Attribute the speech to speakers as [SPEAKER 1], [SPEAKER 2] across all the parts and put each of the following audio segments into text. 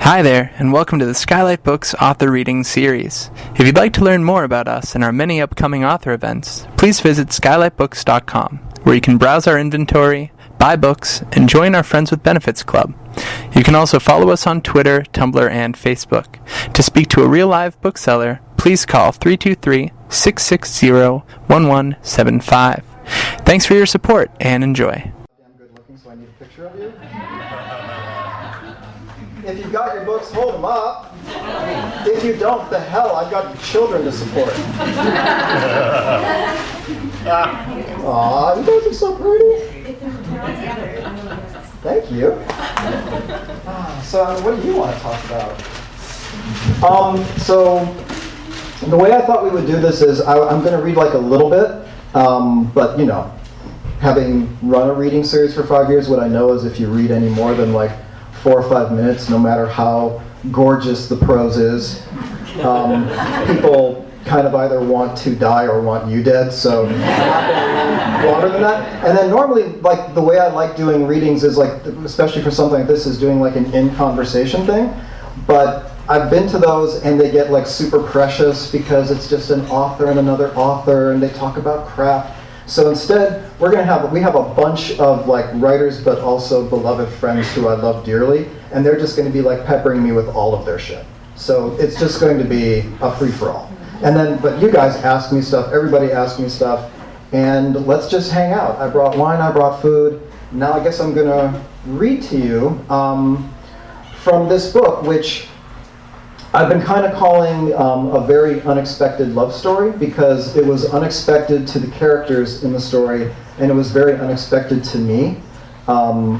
[SPEAKER 1] Hi there, and welcome to the Skylight Books Author Reading Series. If you'd like to learn more about us and our many upcoming author events, please visit skylightbooks.com, where you can browse our inventory, buy books, and join our Friends with Benefits Club. You can also follow us on Twitter, Tumblr, and Facebook. To speak to a real live bookseller, please call 323-660-1175. Thanks for your support, and enjoy.
[SPEAKER 2] Damn good looking, so I need a picture of you. If you've got your books, hold them up. If you don't, the hell, I've got children to support. Aw, you guys are so pretty. Thank you. So, what do you want to talk about? So, the way I thought we would do this is I'm going to read like a little bit, but you know, having run a reading series for 5 years, what I know is if you read any more than like 4 or 5 minutes, no matter how gorgeous the prose is, people kind of either want to die or want you dead, so longer than that. And then normally, like, the way I like doing readings is like, especially for something like this, is doing like an in-conversation thing. But I've been to those and they get like super precious because it's just an author and another author and they talk about crap. So instead, we have a bunch of like writers, but also beloved friends who I love dearly, and they're just going to be like peppering me with all of their shit. So it's just going to be a free-for-all. And then, but you guys ask me stuff, everybody asks me stuff, and let's just hang out. I brought wine, I brought food. Now I guess I'm going to read to you from this book, which I've been kind of calling a very unexpected love story because it was unexpected to the characters in the story, and it was very unexpected to me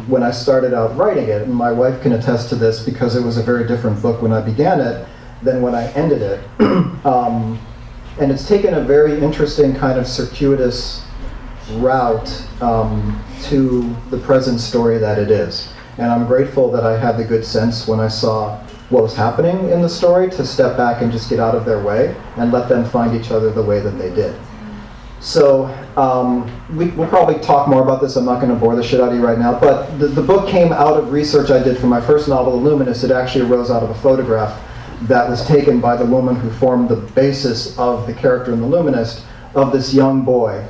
[SPEAKER 2] when I started out writing it. And my wife can attest to this because it was a very different book when I began it than when I ended it. And it's taken a very interesting kind of circuitous route to the present story that it is. And I'm grateful that I had the good sense when I saw what was happening in the story to step back and just get out of their way and let them find each other the way that they did. So we'll probably talk more about this. I'm not going to bore the shit out of you right now, but the book came out of research I did for my first novel, Luminous. It actually arose out of a photograph that was taken by the woman who formed the basis of the character in The Luminist, of this young boy,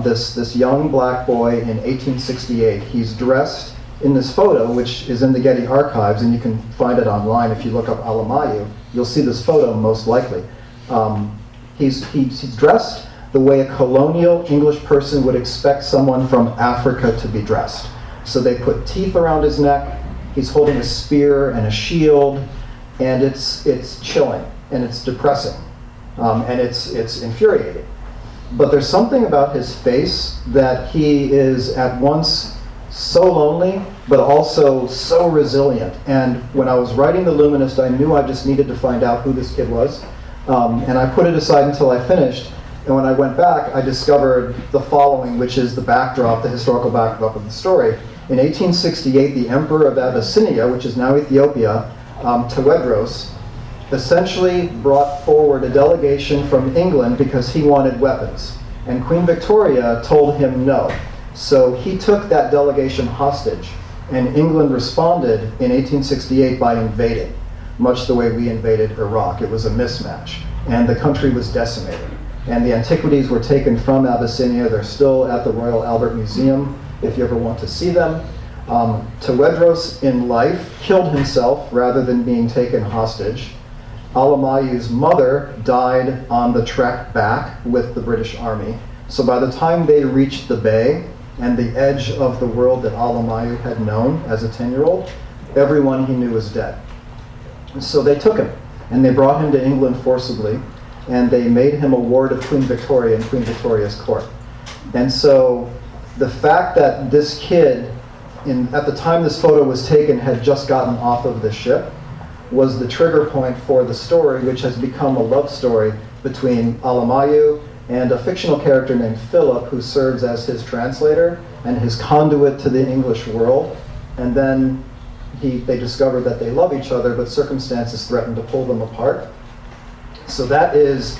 [SPEAKER 2] this young black boy in 1868. He's dressed in this photo, which is in the Getty archives, and you can find it online if you look up Alamayou. You'll see this photo most likely. He's dressed the way a colonial English person would expect someone from Africa to be dressed. So they put teeth around his neck, he's holding a spear and a shield, and it's chilling, and it's depressing, and it's infuriating. But there's something about his face that he is at once so lonely, but also so resilient. And when I was writing The Luminist, I knew I just needed to find out who this kid was. And I put it aside until I finished. And when I went back, I discovered the following, which is the backdrop, the historical backdrop of the story. In 1868, the Emperor of Abyssinia, which is now Ethiopia, Tewedros, essentially brought forward a delegation from England because he wanted weapons. And Queen Victoria told him no. So he took that delegation hostage, and England responded in 1868 by invading, much the way we invaded Iraq. It was a mismatch, and the country was decimated. And the antiquities were taken from Abyssinia. They're still at the Royal Albert Museum, if you ever want to see them. Tewedros, in life, killed himself rather than being taken hostage. Alamayou's mother died on the trek back with the British Army. So by the time they reached the bay, and the edge of the world that Alamayou had known as a 10-year-old, everyone he knew was dead. So they took him, and they brought him to England forcibly, and they made him a ward of Queen Victoria in Queen Victoria's court. And so the fact that this kid, at the time this photo was taken, had just gotten off of the ship, was the trigger point for the story, which has become a love story between Alamayou and a fictional character named Philip, who serves as his translator and his conduit to the English world. And then they discover that they love each other, but circumstances threaten to pull them apart. So that is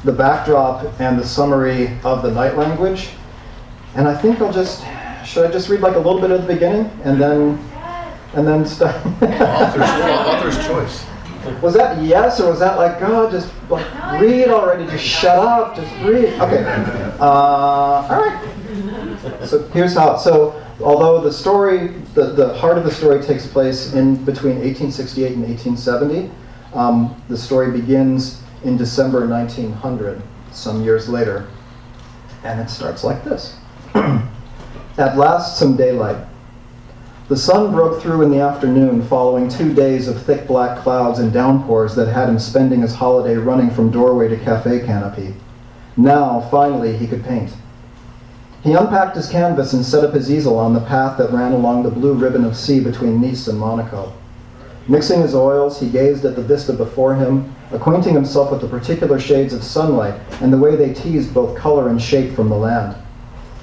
[SPEAKER 2] the backdrop and the summary of the night language. And I think should I just read like a little bit of the beginning, and then and then
[SPEAKER 3] author's choice.
[SPEAKER 2] Was that yes, or was that like, God, just like read already, just shut up, just read? Okay, all right. So here's how. So although the story, the heart of the story takes place in between 1868 and 1870, the story begins in December 1900, some years later, and it starts like this. At last, some daylight. The sun broke through in the afternoon following 2 days of thick black clouds and downpours that had him spending his holiday running from doorway to cafe canopy. Now, finally, he could paint. He unpacked his canvas and set up his easel on the path that ran along the blue ribbon of sea between Nice and Monaco. Mixing his oils, he gazed at the vista before him, acquainting himself with the particular shades of sunlight and the way they teased both color and shape from the land.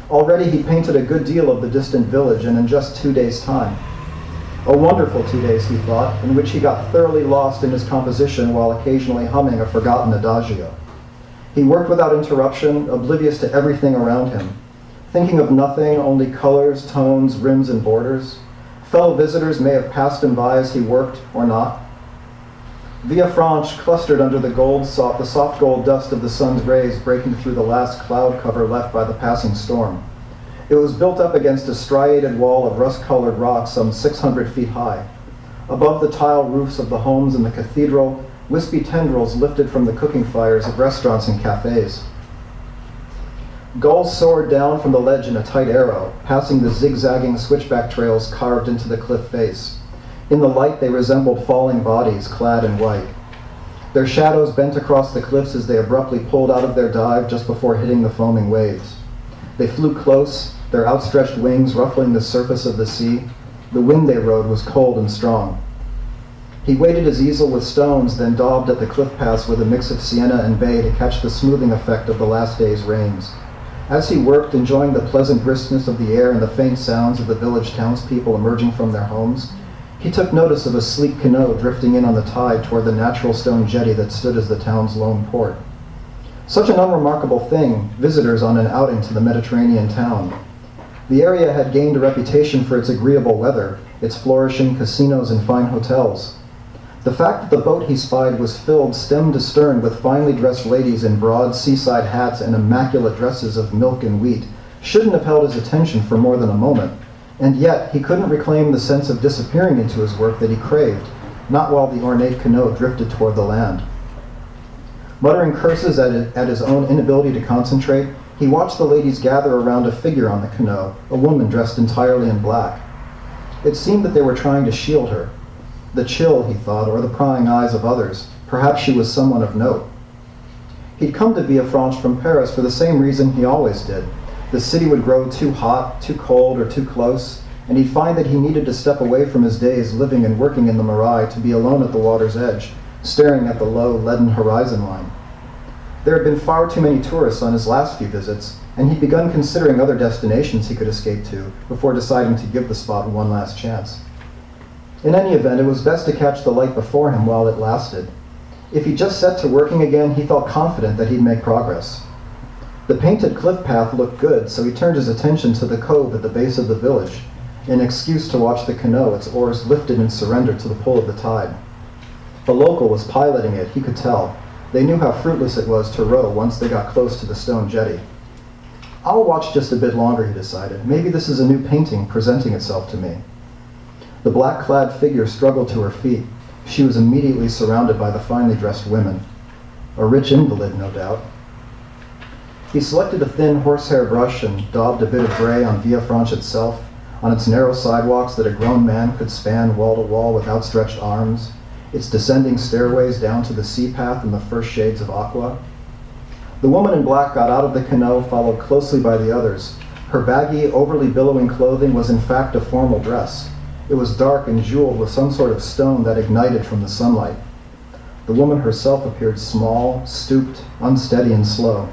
[SPEAKER 2] Already he painted a good deal of the distant village, and in just 2 days' time. A wonderful 2 days, he thought, in which he got thoroughly lost in his composition while occasionally humming a forgotten adagio. He worked without interruption, oblivious to everything around him, thinking of nothing, only colors, tones, rims, and borders. Fellow visitors may have passed him by as he worked, or not. Villefranche clustered under the soft gold dust of the sun's rays breaking through the last cloud cover left by the passing storm. It was built up against a striated wall of rust-colored rock some 600 feet high. Above the tile roofs of the homes in the cathedral, wispy tendrils lifted from the cooking fires of restaurants and cafes. Gulls soared down from the ledge in a tight arrow, passing the zigzagging switchback trails carved into the cliff face. In the light, they resembled falling bodies clad in white. Their shadows bent across the cliffs as they abruptly pulled out of their dive just before hitting the foaming waves. They flew close, their outstretched wings ruffling the surface of the sea. The wind they rode was cold and strong. He weighted his easel with stones, then daubed at the cliff paths with a mix of sienna and bay to catch the smoothing effect of the last day's rains. As he worked, enjoying the pleasant briskness of the air and the faint sounds of the village townspeople emerging from their homes, he took notice of a sleek canoe drifting in on the tide toward the natural stone jetty that stood as the town's lone port. Such an unremarkable thing, visitors on an outing to the Mediterranean town. The area had gained a reputation for its agreeable weather, its flourishing casinos and fine hotels. The fact that the boat he spied was filled stem to stern with finely dressed ladies in broad seaside hats and immaculate dresses of milk and wheat shouldn't have held his attention for more than a moment, and yet he couldn't reclaim the sense of disappearing into his work that he craved, not while the ornate canoe drifted toward the land. Muttering curses at his own inability to concentrate, he watched the ladies gather around a figure on the canoe, a woman dressed entirely in black. It seemed that they were trying to shield her. The chill, he thought, or the prying eyes of others. Perhaps she was someone of note. He'd come to Villefranche from Paris for the same reason he always did. The city would grow too hot, too cold, or too close, and he'd find that he needed to step away from his days living and working in the Marais to be alone at the water's edge, staring at the low, leaden horizon line. There had been far too many tourists on his last few visits, and he'd begun considering other destinations he could escape to before deciding to give the spot one last chance. In any event, it was best to catch the light before him while it lasted. If he just set to working again, he felt confident that he'd make progress. The painted cliff path looked good, so he turned his attention to the cove at the base of the village, an excuse to watch the canoe, its oars lifted and surrendered to the pull of the tide. A local was piloting it, he could tell. They knew how fruitless it was to row once they got close to the stone jetty. I'll watch just a bit longer, he decided. Maybe this is a new painting presenting itself to me. The black-clad figure struggled to her feet. She was immediately surrounded by the finely dressed women. A rich invalid, no doubt. He selected a thin horsehair brush and daubed a bit of gray on Villefranche itself, on its narrow sidewalks that a grown man could span wall to wall with outstretched arms, its descending stairways down to the sea path in the first shades of aqua. The woman in black got out of the canoe, followed closely by the others. Her baggy, overly billowing clothing was in fact a formal dress. It was dark and jeweled with some sort of stone that ignited from the sunlight. The woman herself appeared small, stooped, unsteady, and slow.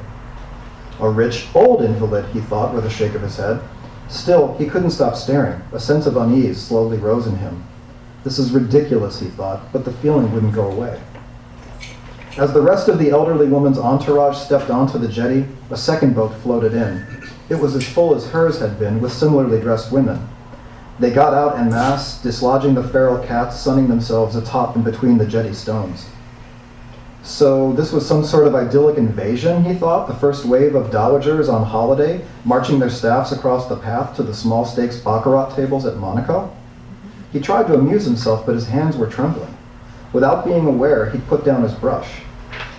[SPEAKER 2] A rich, old invalid, he thought with a shake of his head. Still, he couldn't stop staring. A sense of unease slowly rose in him. This is ridiculous, he thought, but the feeling wouldn't go away. As the rest of the elderly woman's entourage stepped onto the jetty, a second boat floated in. It was as full as hers had been, with similarly dressed women. They got out en masse, dislodging the feral cats, sunning themselves atop and between the jetty stones. So this was some sort of idyllic invasion, he thought, the first wave of dowagers on holiday, marching their staffs across the path to the small stakes baccarat tables at Monaco. He tried to amuse himself, but his hands were trembling. Without being aware, he put down his brush.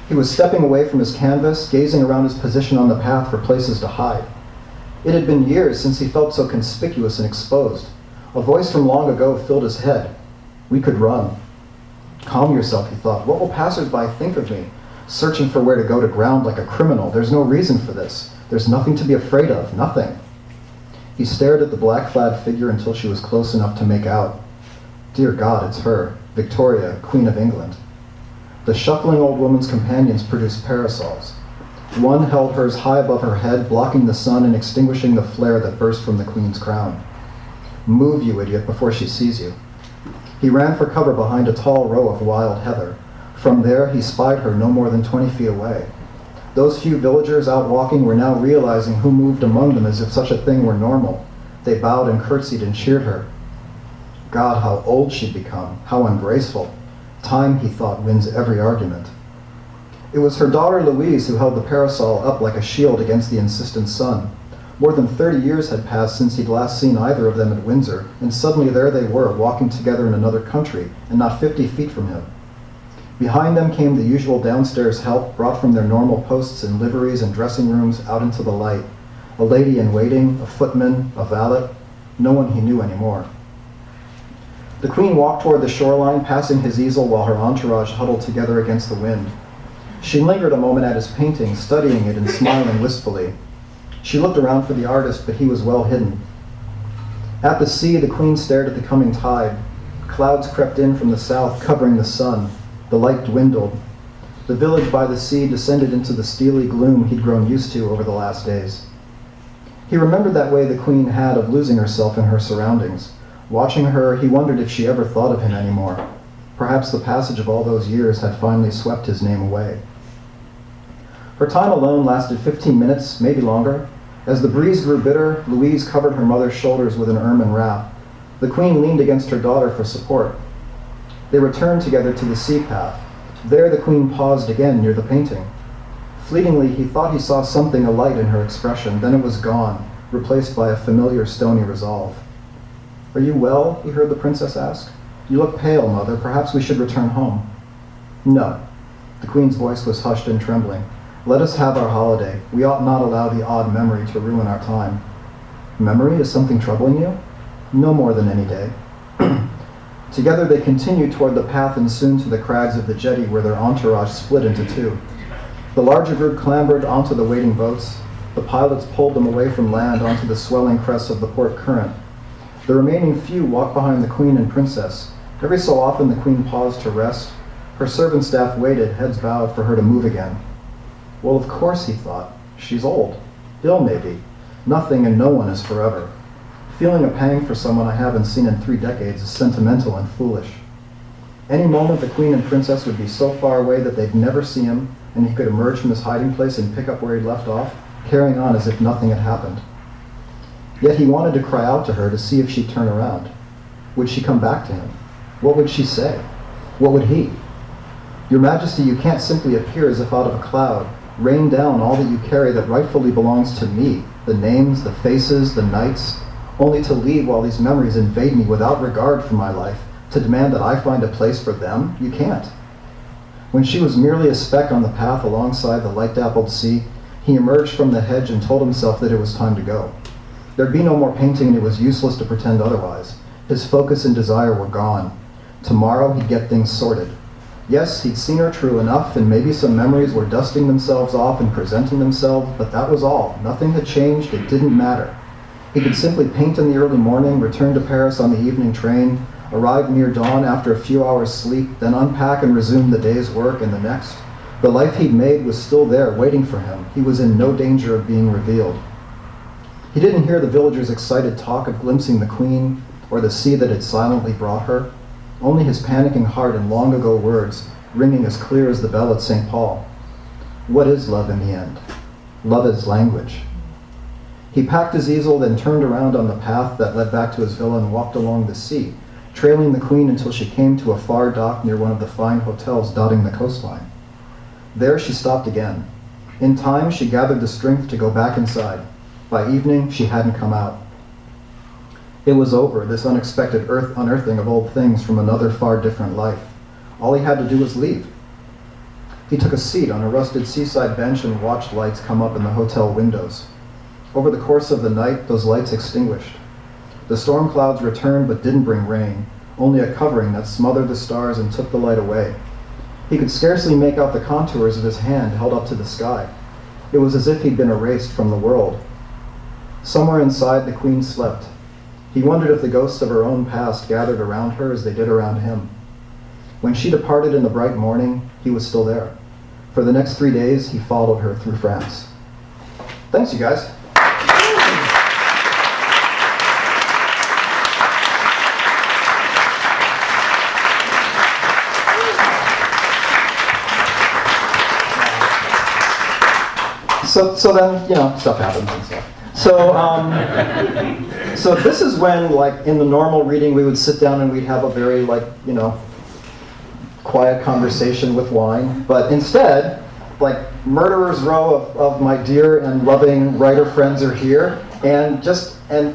[SPEAKER 2] He was stepping away from his canvas, gazing around his position on the path for places to hide. It had been years since he felt so conspicuous and exposed. A voice from long ago filled his head. We could run. Calm yourself, he thought. What will passers-by think of me? Searching for where to go to ground like a criminal. There's no reason for this. There's nothing to be afraid of. Nothing. He stared at the black-clad figure until she was close enough to make out. Dear God, it's her, Victoria, Queen of England. The shuffling old woman's companions produced parasols. One held hers high above her head, blocking the sun and extinguishing the flare that burst from the Queen's crown. Move, you idiot, before she sees you. He ran for cover behind a tall row of wild heather. From there, he spied her no more than 20 feet away. Those few villagers out walking were now realizing who moved among them as if such a thing were normal. They bowed and curtsied and cheered her. God, how old she'd become, how ungraceful. Time, he thought, wins every argument. It was her daughter Louise who held the parasol up like a shield against the insistent sun. More than 30 years had passed since he'd last seen either of them at Windsor, and suddenly there they were, walking together in another country, and not 50 feet from him. Behind them came the usual downstairs help, brought from their normal posts in liveries and dressing rooms out into the light. A lady in waiting, a footman, a valet, no one he knew anymore. The Queen walked toward the shoreline, passing his easel while her entourage huddled together against the wind. She lingered a moment at his painting, studying it and smiling wistfully. She looked around for the artist, but he was well hidden. At the sea, the Queen stared at the coming tide. Clouds crept in from the south, covering the sun. The light dwindled. The village by the sea descended into the steely gloom he'd grown used to over the last days. He remembered that way the Queen had of losing herself in her surroundings. Watching her, he wondered if she ever thought of him anymore. Perhaps the passage of all those years had finally swept his name away. Her time alone lasted 15 minutes, maybe longer. As the breeze grew bitter, Louise covered her mother's shoulders with an ermine wrap. The Queen leaned against her daughter for support. They returned together to the sea path. There the Queen paused again near the painting. Fleetingly, he thought he saw something alight in her expression, then it was gone, replaced by a familiar stony resolve. Are you well? He heard the princess ask. You look pale, mother. Perhaps we should return home. No. The Queen's voice was hushed and trembling. Let us have our holiday. We ought not allow the odd memory to ruin our time. Memory? Is something troubling you? No more than any day. Together they continued toward the path and soon to the crags of the jetty where their entourage split into two. The larger group clambered onto the waiting boats. The pilots pulled them away from land onto the swelling crests of the port current. The remaining few walked behind the Queen and princess. Every so often the Queen paused to rest. Her servant staff waited, heads bowed, for her to move again. Well, of course, he thought. She's old. Ill, maybe. Nothing and no one is forever. Feeling a pang for someone I haven't seen in 3 decades is sentimental and foolish. Any moment the Queen and princess would be so far away that they'd never see him, and he could emerge from his hiding place and pick up where he'd left off, carrying on as if nothing had happened. Yet he wanted to cry out to her to see if she'd turn around. Would she come back to him? What would she say? What would he? Your Majesty, you can't simply appear as if out of a cloud, rain down all that you carry that rightfully belongs to me, the names, the faces, the nights, only to leave while these memories invade me without regard for my life, to demand that I find a place for them? You can't. When she was merely a speck on the path alongside the light-dappled sea, he emerged from the hedge and told himself that it was time to go. There'd be no more painting, and it was useless to pretend otherwise. His focus and desire were gone. Tomorrow he'd get things sorted. Yes, he'd seen her true enough, and maybe some memories were dusting themselves off and presenting themselves, but that was all. Nothing had changed, it didn't matter. He could simply paint in the early morning, return to Paris on the evening train, arrive near dawn after a few hours' sleep, then unpack and resume the day's work and the next. The life he'd made was still there, waiting for him. He was in no danger of being revealed. He didn't hear the villagers' excited talk of glimpsing the Queen or the sea that had silently brought her. Only his panicking heart and long-ago words, ringing as clear as the bell at St. Paul. What is love in the end? Love is language. He packed his easel, then turned around on the path that led back to his villa and walked along the sea, trailing the queen until she came to a far dock near one of the fine hotels dotting the coastline. There she stopped again. In time, she gathered the strength to go back inside. By evening, she hadn't come out. It was over, this unexpected unearthing of old things from another far different life. All he had to do was leave. He took a seat on a rusted seaside bench and watched lights come up in the hotel windows. Over the course of the night, those lights extinguished. The storm clouds returned but didn't bring rain, only a covering that smothered the stars and took the light away. He could scarcely make out the contours of his hand held up to the sky. It was as if he'd been erased from the world. Somewhere inside, the queen slept. He wondered if the ghosts of her own past gathered around her as they did around him. When she departed in the bright morning, he was still there. For the next 3 days, he followed her through France. Thanks, you guys. So then, stuff happens and stuff. So this is when, like, in the normal reading, we would sit down and we'd have a very, quiet conversation with wine. But instead, murderer's row of my dear and loving writer friends are here. And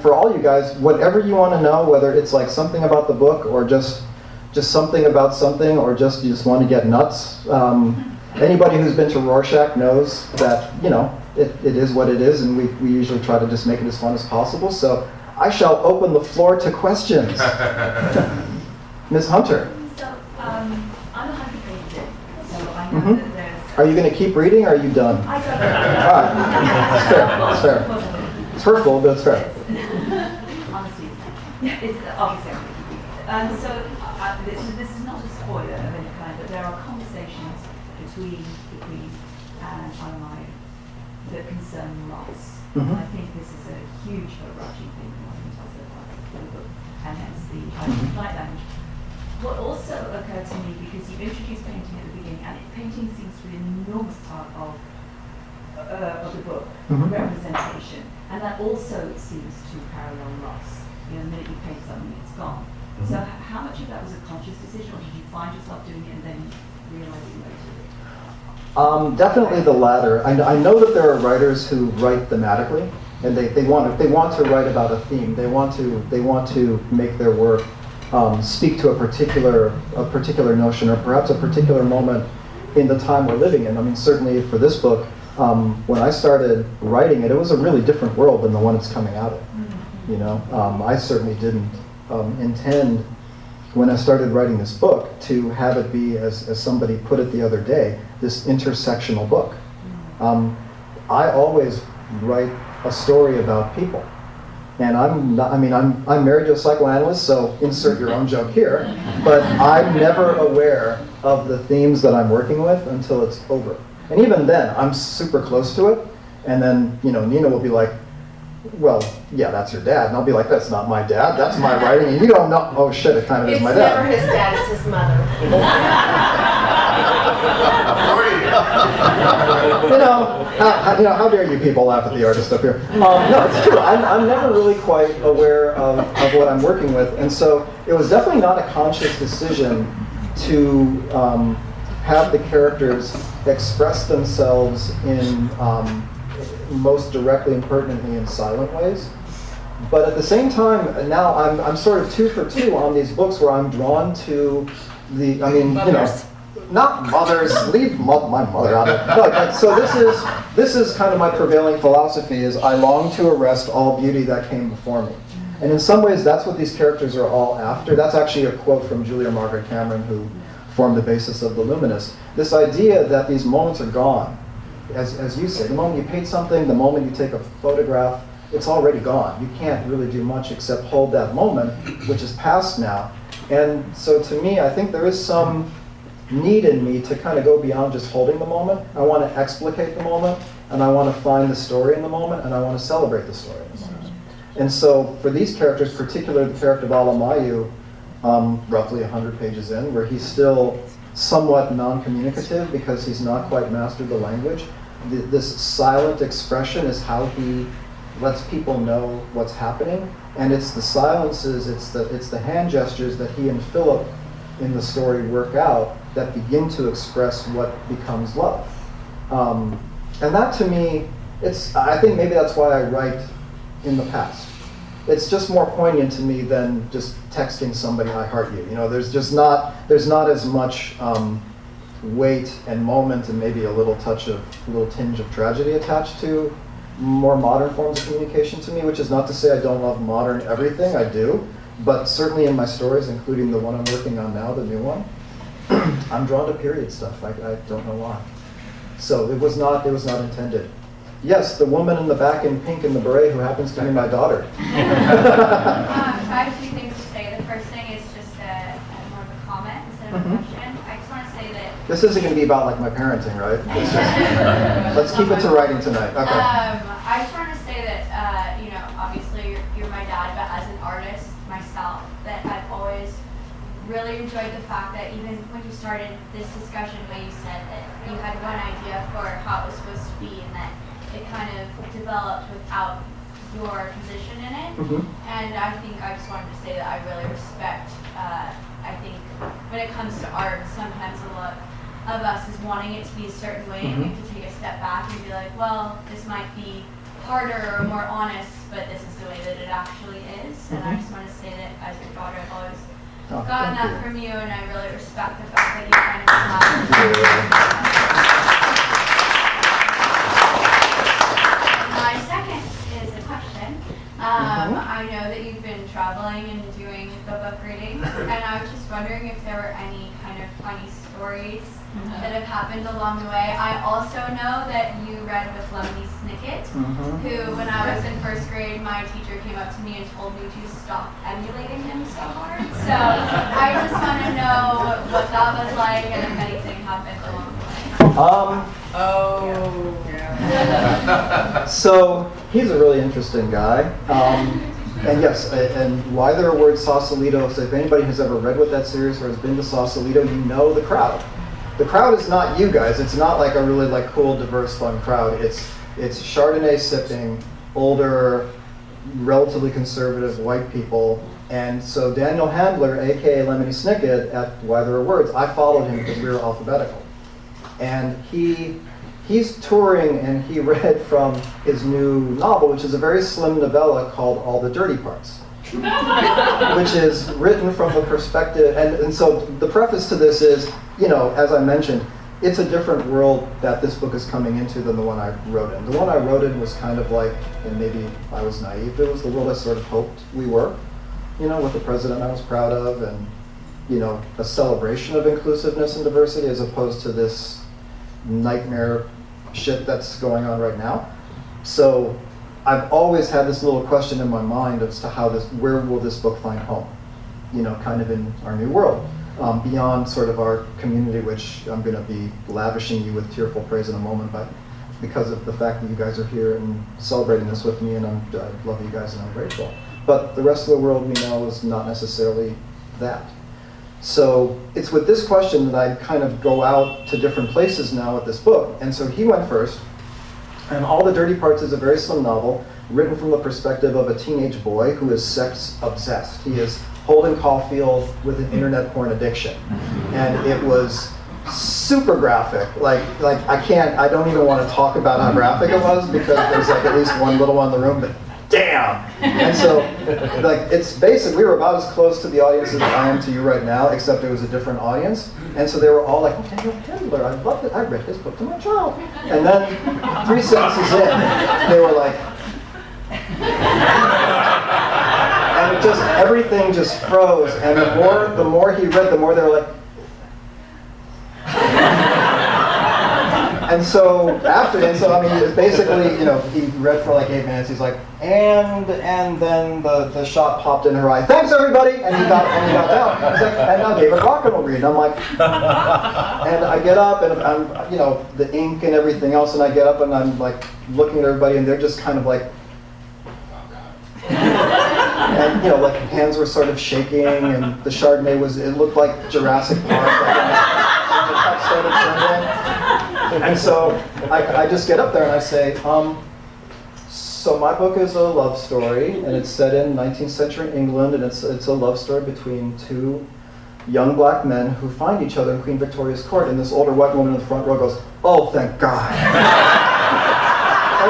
[SPEAKER 2] for all you guys, whatever you want to know, whether it's like something about the book or just something about something, or you just want to get nuts. Anybody who's been to Rorschach knows that, it is what it is, and we usually try to just make it as fun as possible. So I shall open the floor to questions. Ms. Hunter.
[SPEAKER 4] So, I'm a happy reader, so I know that there's...
[SPEAKER 2] Are you going to keep reading, or are you done?
[SPEAKER 4] I don't
[SPEAKER 2] know. It's fair. It's hurtful, but it's fair.
[SPEAKER 4] Honestly, it's obviously I'm so this is not a spoiler of any kind, but there are conversations between the Queen and Alamayou that concern loss.
[SPEAKER 2] Mm-hmm.
[SPEAKER 4] And I think this is a huge overarching thing in terms of the book, and hence the light language. What also occurred to me, because you introduced painting at the beginning, and painting seems to be an enormous part of the book, representation, and that also seems to parallel loss. The minute you paint something, it's gone. Mm-hmm. So how much of that was a conscious decision, or did you find yourself doing it and then realize it later?
[SPEAKER 2] Definitely the latter. I know that there are writers who write thematically, and they want to write about a theme. They want to make their work speak to a particular notion, or perhaps a particular moment in the time we're living in. I mean, certainly for this book, when I started writing it, it was a really different world than the one it's coming out of. Mm-hmm. I certainly didn't intend, when I started writing this book, to have it be, as somebody put it the other day, this intersectional book. I always write a story about people. And I'm married to a psychoanalyst, so insert your own joke here, but I'm never aware of the themes that I'm working with until it's over. And even then, I'm super close to it, and then, Nina will be like, well, yeah, that's your dad. And I'll be like, that's not my dad, that's my writing, and you don't know, oh shit, it kind of is my dad.
[SPEAKER 5] It's never his dad, it's his mother.
[SPEAKER 2] How dare you people laugh at the artist up here? No, it's true. I'm never really quite aware of what I'm working with, and so it was definitely not a conscious decision to have the characters express themselves in most directly and pertinently in silent ways. But at the same time, now I'm sort of 2 for 2 on these books where I'm drawn to not mothers, leave my mother out of it. So this is kind of my prevailing philosophy, is I long to arrest all beauty that came before me. And in some ways, that's what these characters are all after. That's actually a quote from Julia Margaret Cameron, who formed the basis of The Luminist. This idea that these moments are gone. As you say, the moment you paint something, the moment you take a photograph, it's already gone. You can't really do much except hold that moment, which is past now. And so to me, I think there is some need in me to kind of go beyond just holding the moment. I want to explicate the moment, and I want to find the story in the moment, and I want to celebrate the story in the moment. And so for these characters, particularly the character of Alamayou, roughly 100 pages in, where he's still somewhat non-communicative because he's not quite mastered the language, this silent expression is how he lets people know what's happening, and it's the silences, it's the hand gestures that he and Philip in the story work out that begin to express what becomes love. And that to me, I think maybe that's why I write in the past. It's just more poignant to me than just texting somebody "I heart you." There's not as much weight and moment and maybe a little tinge of tragedy attached to more modern forms of communication to me, which is not to say I don't love modern everything, I do, but certainly in my stories, including the one I'm working on now, the new one, I'm drawn to period stuff. I don't know why. So it was not intended. Yes, the woman in the back in pink in the beret who happens to be my daughter.
[SPEAKER 5] I have two things to say. The first thing is just more of a comment instead of a question. I just want to say that
[SPEAKER 2] this isn't going to be about like my parenting, right? Let's keep it to writing tonight. Okay.
[SPEAKER 5] I just want to say that obviously you're my dad, but as an artist myself, that I've always really enjoyed the fact that even when you started this discussion, when you said that you had one idea for how it was supposed to be, and that it kind of developed without your position in it. And I think I just wanted to say that I really respect, I think when it comes to art, sometimes a lot of us is wanting it to be a certain way, and we have to take a step back and be like, well, this might be harder or more honest, but this is the way that it actually is. And I just want to say that as your daughter, I've always gotten that from you, and I really respect the fact that you kind of have. My second is a question. I know that you've been traveling and doing the book readings, and I was just wondering if there were any kind of funny stories that have happened along the way. I also know that you read with Lemony Snicket, who, when I was in first grade, my teacher came up to me and told me to stop emulating him so hard. So I just want to know what that was like, and if anything happened along the way.
[SPEAKER 2] So he's a really interesting guy. And yes, and Why There Are Words, Sausalito, so if anybody has ever read with that series or has been to Sausalito, you know the crowd. The crowd is not you guys. It's not like a really like cool, diverse, fun crowd. It's Chardonnay sipping, older, relatively conservative white people. And so Daniel Handler, aka Lemony Snicket, at Why There Are Words, I followed him because we were alphabetical. And he's touring, and he read from his new novel, which is a very slim novella called All the Dirty Parts, which is written from the perspective, and so the preface to this is, as I mentioned, it's a different world that this book is coming into than the one I wrote in. The one I wrote in was kind of like, and maybe I was naive, it was the world I sort of hoped we were, with the president I was proud of, and, a celebration of inclusiveness and diversity as opposed to this nightmare shit that's going on right now. So I've always had this little question in my mind as to where will this book find home, kind of in our new world, beyond sort of our community, which I'm going to be lavishing you with tearful praise in a moment, but because of the fact that you guys are here and celebrating this with me, and I love you guys and I'm grateful. But the rest of the world we know is not necessarily that. So it's with this question that I kind of go out to different places now with this book. And so he went first. And All the Dirty Parts is a very slim novel written from the perspective of a teenage boy who is sex obsessed. He is Holden Caulfield with an internet porn addiction. And it was super graphic. Like I don't even want to talk about how graphic it was because there's like at least one little one in the room, but damn! And so, it's basic. We were about as close to the audience as I am to you right now, except it was a different audience. And so they were all like, Daniel Handler, I loved it. I read this book to my child. And then 3 sentences in, they were like, and everything just froze. And the more he read, the more they were like, And so basically, he read for like 8 minutes. He's like, and then the shot popped in her eye. Thanks everybody, and he got down. He's like, and now David Rocklin will read. And I'm like, and I get up, and I'm, the ink and everything else, and I get up and I'm like looking at everybody, and they're just kind of like, oh God. And like hands were sort of shaking, and the Chardonnay it looked like Jurassic Park. Started trembling. And so I just get up there and I say, So my book is a love story, and it's set in 19th century England, and it's a love story between two young black men who find each other in Queen Victoria's court, and this older white woman in the front row goes, "Oh, thank God." And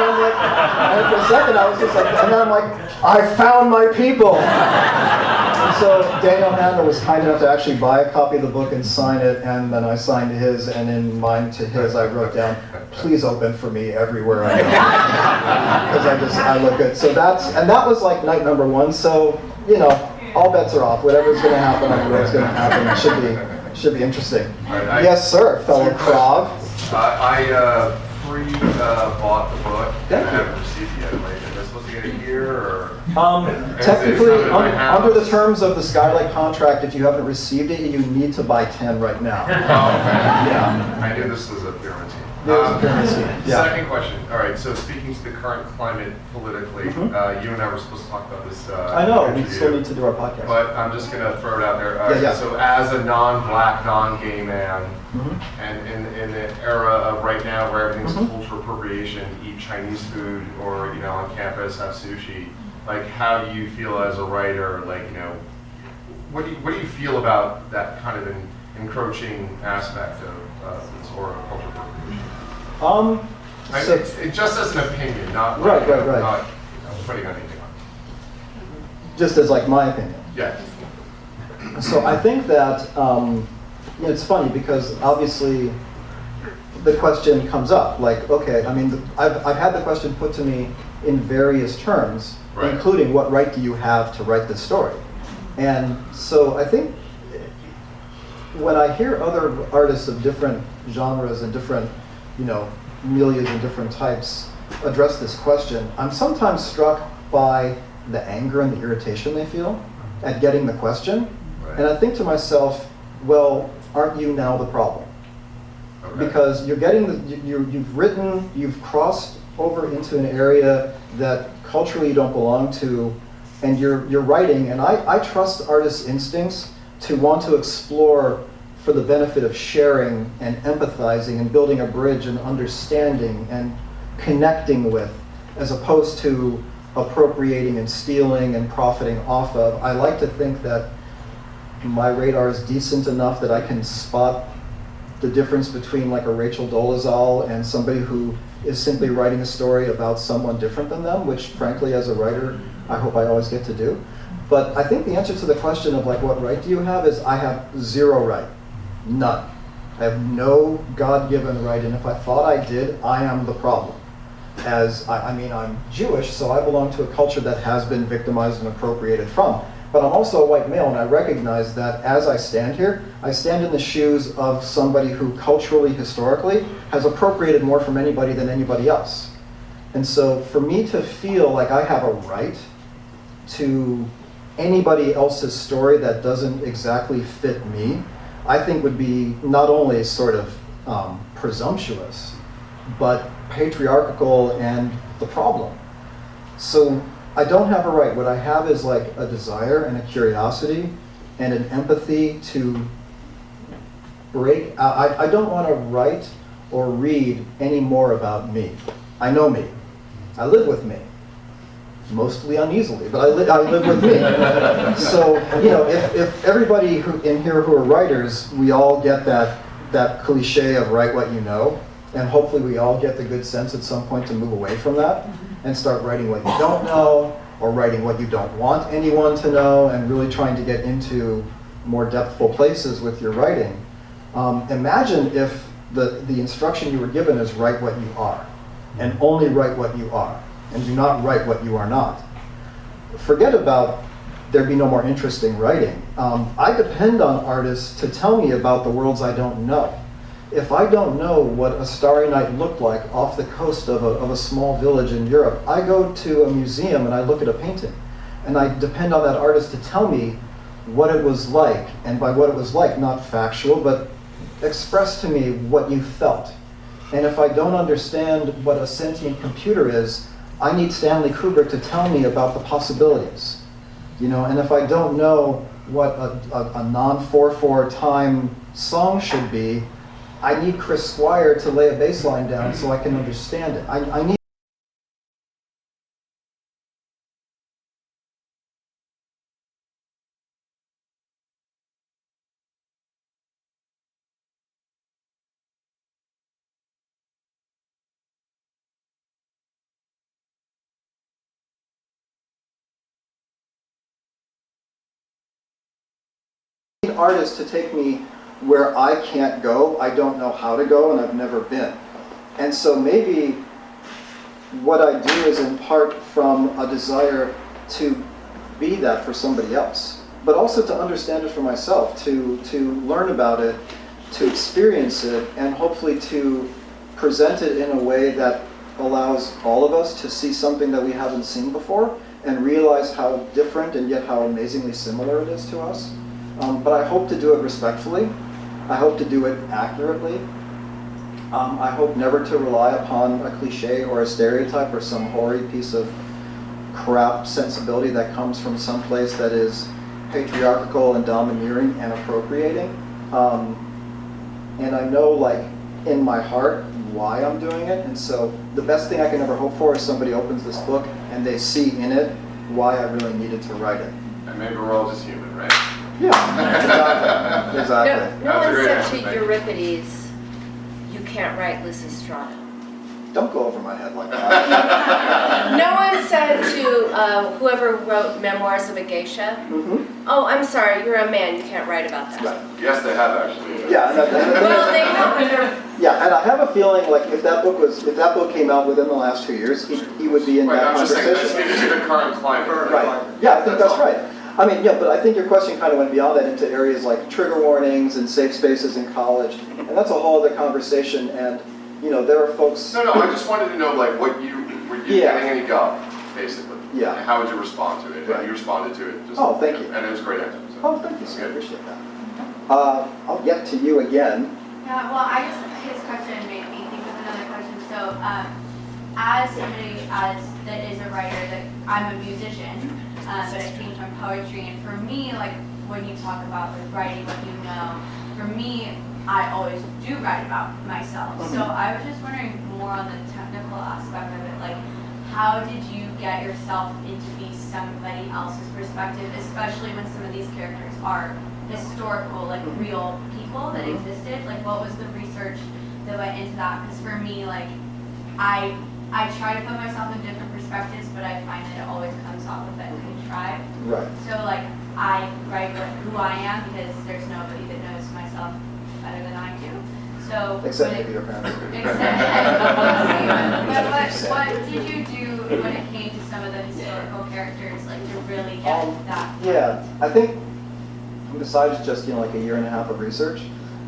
[SPEAKER 2] I'm like, and for a second I was just like, and then I'm like, I found my people. And so Daniel Handler was kind enough to actually buy a copy of the book and sign it, and then I signed his, and in mine to his I wrote down, "Please open for me everywhere I go," because I look good. So that was like night number one. So all bets are off. Whatever's going to happen, I know it's going to happen. It should be interesting.
[SPEAKER 3] Right,
[SPEAKER 2] yes, sir, fellow Krog.
[SPEAKER 3] I bought the book.
[SPEAKER 2] Thank
[SPEAKER 3] I
[SPEAKER 2] you.
[SPEAKER 3] haven't received it yet. Like, am I supposed to get it here or?
[SPEAKER 2] Technically,
[SPEAKER 3] Is it in my house?
[SPEAKER 2] under the terms of the Skylight contract, if you haven't received it, you need to buy 10 right now.
[SPEAKER 3] Oh, okay.
[SPEAKER 2] Yeah.
[SPEAKER 3] I knew this was a pyramid scheme.
[SPEAKER 2] It was a pyramid scheme, yeah.
[SPEAKER 3] Second question. All right. So speaking to the current climate politically, you and I were supposed to talk about this.
[SPEAKER 2] I know. We
[SPEAKER 3] interview,
[SPEAKER 2] still need to do our podcast.
[SPEAKER 3] But I'm just gonna throw it out there. All right,
[SPEAKER 2] Yeah.
[SPEAKER 3] So as a non-black, non-gay man,
[SPEAKER 2] Mm-hmm.
[SPEAKER 3] and in the era of right now where everything's cultural appropriation, eat Chinese food or on campus have sushi, like how do you feel as a writer? Like what do you feel about that kind of encroaching aspect of this or cultural appropriation? It's just as an opinion, not like,
[SPEAKER 2] Right.
[SPEAKER 3] not putting anything on.
[SPEAKER 2] Just as like my opinion.
[SPEAKER 3] Yeah.
[SPEAKER 2] So I think that it's funny because obviously the question comes up. Like, okay, I mean, I've had the question put to me in various terms,
[SPEAKER 3] Right.
[SPEAKER 2] including what right do you have to write this story? And so I think when I hear other artists of different genres and different, milieux and different types address this question, I'm sometimes struck by the anger and the irritation they feel at getting the question.
[SPEAKER 3] Right.
[SPEAKER 2] And I think to myself, well, aren't you now the problem?
[SPEAKER 3] Okay.
[SPEAKER 2] Because you're getting you've crossed over into an area that culturally you don't belong to, and you're writing, and I trust artists' instincts to want to explore for the benefit of sharing and empathizing and building a bridge and understanding and connecting with, as opposed to appropriating and stealing and profiting off of. I like to think that my radar is decent enough that I can spot the difference between like a Rachel Dolezal and somebody who is simply writing a story about someone different than them, which frankly as a writer I hope I always get to do. But I think the answer to the question of like what right do you have is I have zero right. None. I have no God-given right, and if I thought I did, I am the problem. I'm Jewish, so I belong to a culture that has been victimized and appropriated from. But I'm also a white male, and I recognize that as I stand here, I stand in the shoes of somebody who culturally, historically, has appropriated more from anybody than anybody else. And so for me to feel like I have a right to anybody else's story that doesn't exactly fit me, I think would be not only sort of presumptuous, but patriarchal and the problem. So I don't have a right. What I have is like a desire and a curiosity and an empathy to break. I don't want to write or read any more about me. I know me. I live with me. Mostly uneasily, but I live with me. So, if everybody in here who are writers, we all get that cliche of write what you know, and hopefully we all get the good sense at some point to move away from that and start writing what you don't know, or writing what you don't want anyone to know, and really trying to get into more depthful places with your writing. Imagine if the instruction you were given is write what you are, and only write what you are, and do not write what you are not. Forget about there be no more interesting writing. I depend on artists to tell me about the worlds I don't know. If I don't know what a starry night looked like off the coast of a small village in Europe, I go to a museum and I look at a painting. And I depend on that artist to tell me what it was like, and by what it was like, not factual, but express to me what you felt. And if I don't understand what a sentient computer is, I need Stanley Kubrick to tell me about the possibilities. And if I don't know what a non-4/4 time song should be, I need Chris Squire to lay a bass line down so I can understand it. I need artist to take me where I can't go, I don't know how to go, and I've never been. And so maybe what I do is in part from a desire to be that for somebody else, but also to understand it for myself, to learn about it, to experience it, and hopefully to present it in a way that allows all of us to see something that we haven't seen before and realize how different and yet how amazingly similar it is to us. But I hope to do it respectfully. I hope to do it accurately. I hope never to rely upon a cliche or a stereotype or some hoary piece of crap sensibility that comes from some place that is patriarchal and domineering and appropriating. And I know, like, in my heart why I'm doing it, and so the best thing I can ever hope for is somebody opens this book and they see in it why I really needed to write it.
[SPEAKER 3] And maybe we're all just human, right?
[SPEAKER 2] Yeah, exactly.
[SPEAKER 6] No
[SPEAKER 3] That's a
[SPEAKER 6] one
[SPEAKER 3] great
[SPEAKER 6] said
[SPEAKER 3] answer,
[SPEAKER 6] to
[SPEAKER 3] thank you.
[SPEAKER 6] Euripides, you can't write Lysistrata.
[SPEAKER 2] Don't go over my head like that.
[SPEAKER 6] No one said to whoever wrote Memoirs of a Geisha, oh, I'm sorry, you're a man, you can't write about that.
[SPEAKER 2] Right.
[SPEAKER 3] Yes, they have actually.
[SPEAKER 2] Yeah,
[SPEAKER 6] Well, they have, but they're...
[SPEAKER 2] yeah, and I have a feeling like if that book came out within the last 2 years, he would be in
[SPEAKER 3] Right,
[SPEAKER 2] that
[SPEAKER 3] I'm just saying,
[SPEAKER 2] conversation.
[SPEAKER 3] let's speak to the current climate.
[SPEAKER 2] Right. Yeah, I think that's right. I mean, yeah, but I think your question kind of went beyond that into areas like trigger warnings and safe spaces in college, and that's a whole other conversation. And you know, there are folks.
[SPEAKER 3] No, I just wanted to know, like, were you getting any guff, basically?
[SPEAKER 2] Yeah.
[SPEAKER 3] And how would you respond to it?
[SPEAKER 2] Right.
[SPEAKER 3] And you responded to it. Just,
[SPEAKER 2] Oh, thank you.
[SPEAKER 3] And it was a great answer. So.
[SPEAKER 2] Oh, thank you, sir. I appreciate that. I'll get to you again.
[SPEAKER 5] Yeah, well, I guess his question made me think of another question. So, as somebody that is a writer, that I'm a musician, but I came from poetry, and for me, like when you talk about like writing what you know, for me, I always do write about myself. So I was just wondering more on the technical aspect of it, like how did you get yourself into be somebody else's perspective, especially when some of these characters are historical, like real people that existed? Like what was the research that went into that? Because for me, like I try to put myself in different perspectives, but I find that it always comes off a bit contrived.
[SPEAKER 2] Right.
[SPEAKER 5] So like I write who I am because there's nobody that knows myself better than I do. So
[SPEAKER 2] Except maybe your parents.
[SPEAKER 5] But what did you do when it came to some of the historical characters, like to really get that?
[SPEAKER 2] Yeah, I think besides just like a year and a half of research,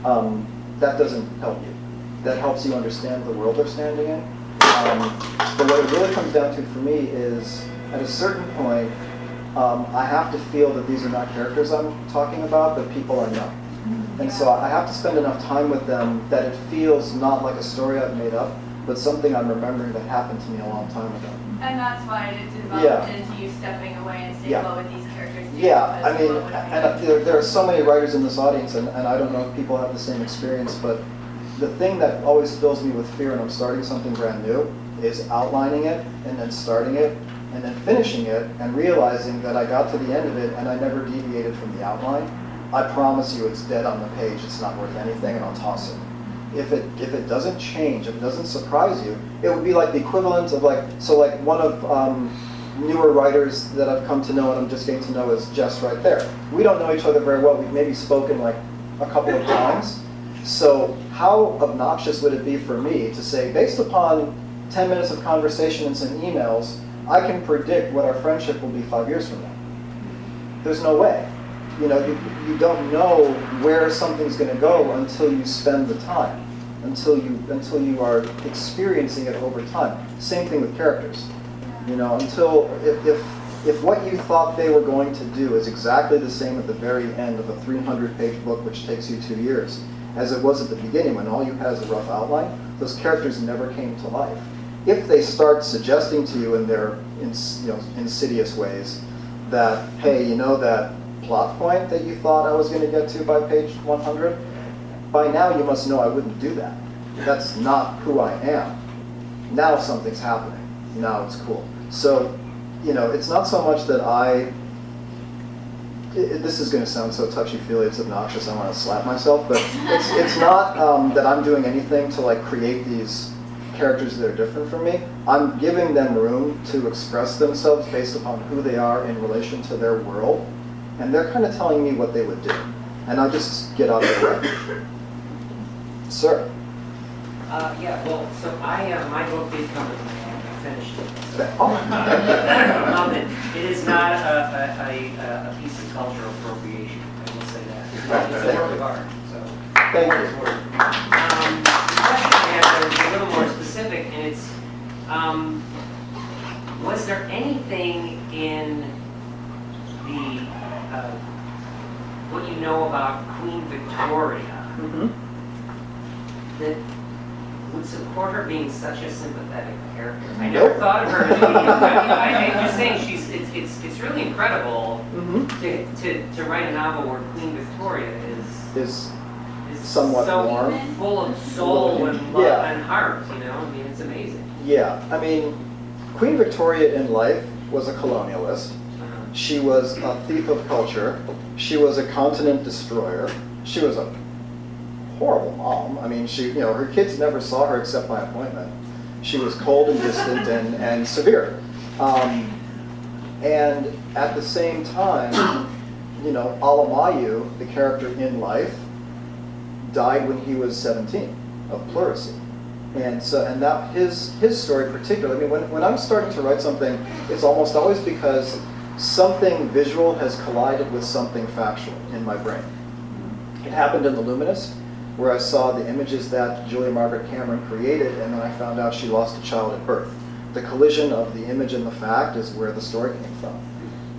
[SPEAKER 2] that doesn't help you. That helps you understand the world they're standing in. But what it really comes down to for me is, at a certain point, I have to feel that these are not characters I'm talking about, but people I know. And so I have to spend enough time with them that it feels not like a story I've made up, but something I'm remembering that happened to me a long time ago.
[SPEAKER 5] And that's why it developed into you stepping away and saying, what would these characters do?
[SPEAKER 2] Yeah, I mean, and there are so many writers in this audience, and I don't know if people have the same experience, but the thing that always fills me with fear when I'm starting something brand new is outlining it, and then starting it, and then finishing it, and realizing that I got to the end of it, and I never deviated from the outline. I promise you it's dead on the page, it's not worth anything, and I'll toss it. If it doesn't change, if it doesn't surprise you, it would be like the equivalent of like one of newer writers that I've come to know and I'm just getting to know is Jess right there. We don't know each other very well, we've maybe spoken like a couple of times. So how obnoxious would it be for me to say, based upon 10 minutes of conversation and some emails, I can predict what our friendship will be 5 years from now? There's no way. You know, you don't know where something's going to go until you spend the time, until you are experiencing it over time. Same thing with characters. You know, until if what you thought they were going to do is exactly the same at the very end of a 300-page book, which takes you 2 years, as it was at the beginning when all you had is a rough outline, those characters never came to life. If they start suggesting to you in their insidious ways that, hey, you know that plot point that you thought I was going to get to by page 100, by now you must know I wouldn't do that. That's not who I am. Now something's happening. Now it's cool. So, you know, it's not so much that this is going to sound so touchy-feely, it's obnoxious, I want to slap myself, but it's not that I'm doing anything to like create these characters that are different from me. I'm giving them room to express themselves based upon who they are in relation to their world, and they're kind of telling me what they would do. and I'll just get out of the way. Sir.
[SPEAKER 7] Yeah, well, so my book did come with me. I finished it.
[SPEAKER 2] Oh.
[SPEAKER 7] It is not a piece of cultural appropriation, I will say that. It's a work of art, so.
[SPEAKER 2] Thank you.
[SPEAKER 7] The question I have is a little more specific, and it's, was there anything in the, what you know about Queen Victoria that would support her being such a sympathetic character? I never thought of her as being, I'm just saying, it's really incredible to write a novel where Queen Victoria is
[SPEAKER 2] somewhat
[SPEAKER 7] so
[SPEAKER 2] warm,
[SPEAKER 7] full of soul and love and heart, you know? I mean, it's amazing.
[SPEAKER 2] Yeah, I mean, Queen Victoria in life was a colonialist. She was a thief of culture. She was a continent destroyer. She was a horrible mom. I mean, her kids never saw her except by appointment. She was cold and distant and severe. And at the same time, Alamayou, the character in life, died when he was 17 of pleurisy. And that his story particularly, I mean, when I'm starting to write something, it's almost always because something visual has collided with something factual in my brain. It happened in The Luminous, where I saw the images that Julia Margaret Cameron created, and then I found out she lost a child at birth. The collision of the image and the fact is where the story came from.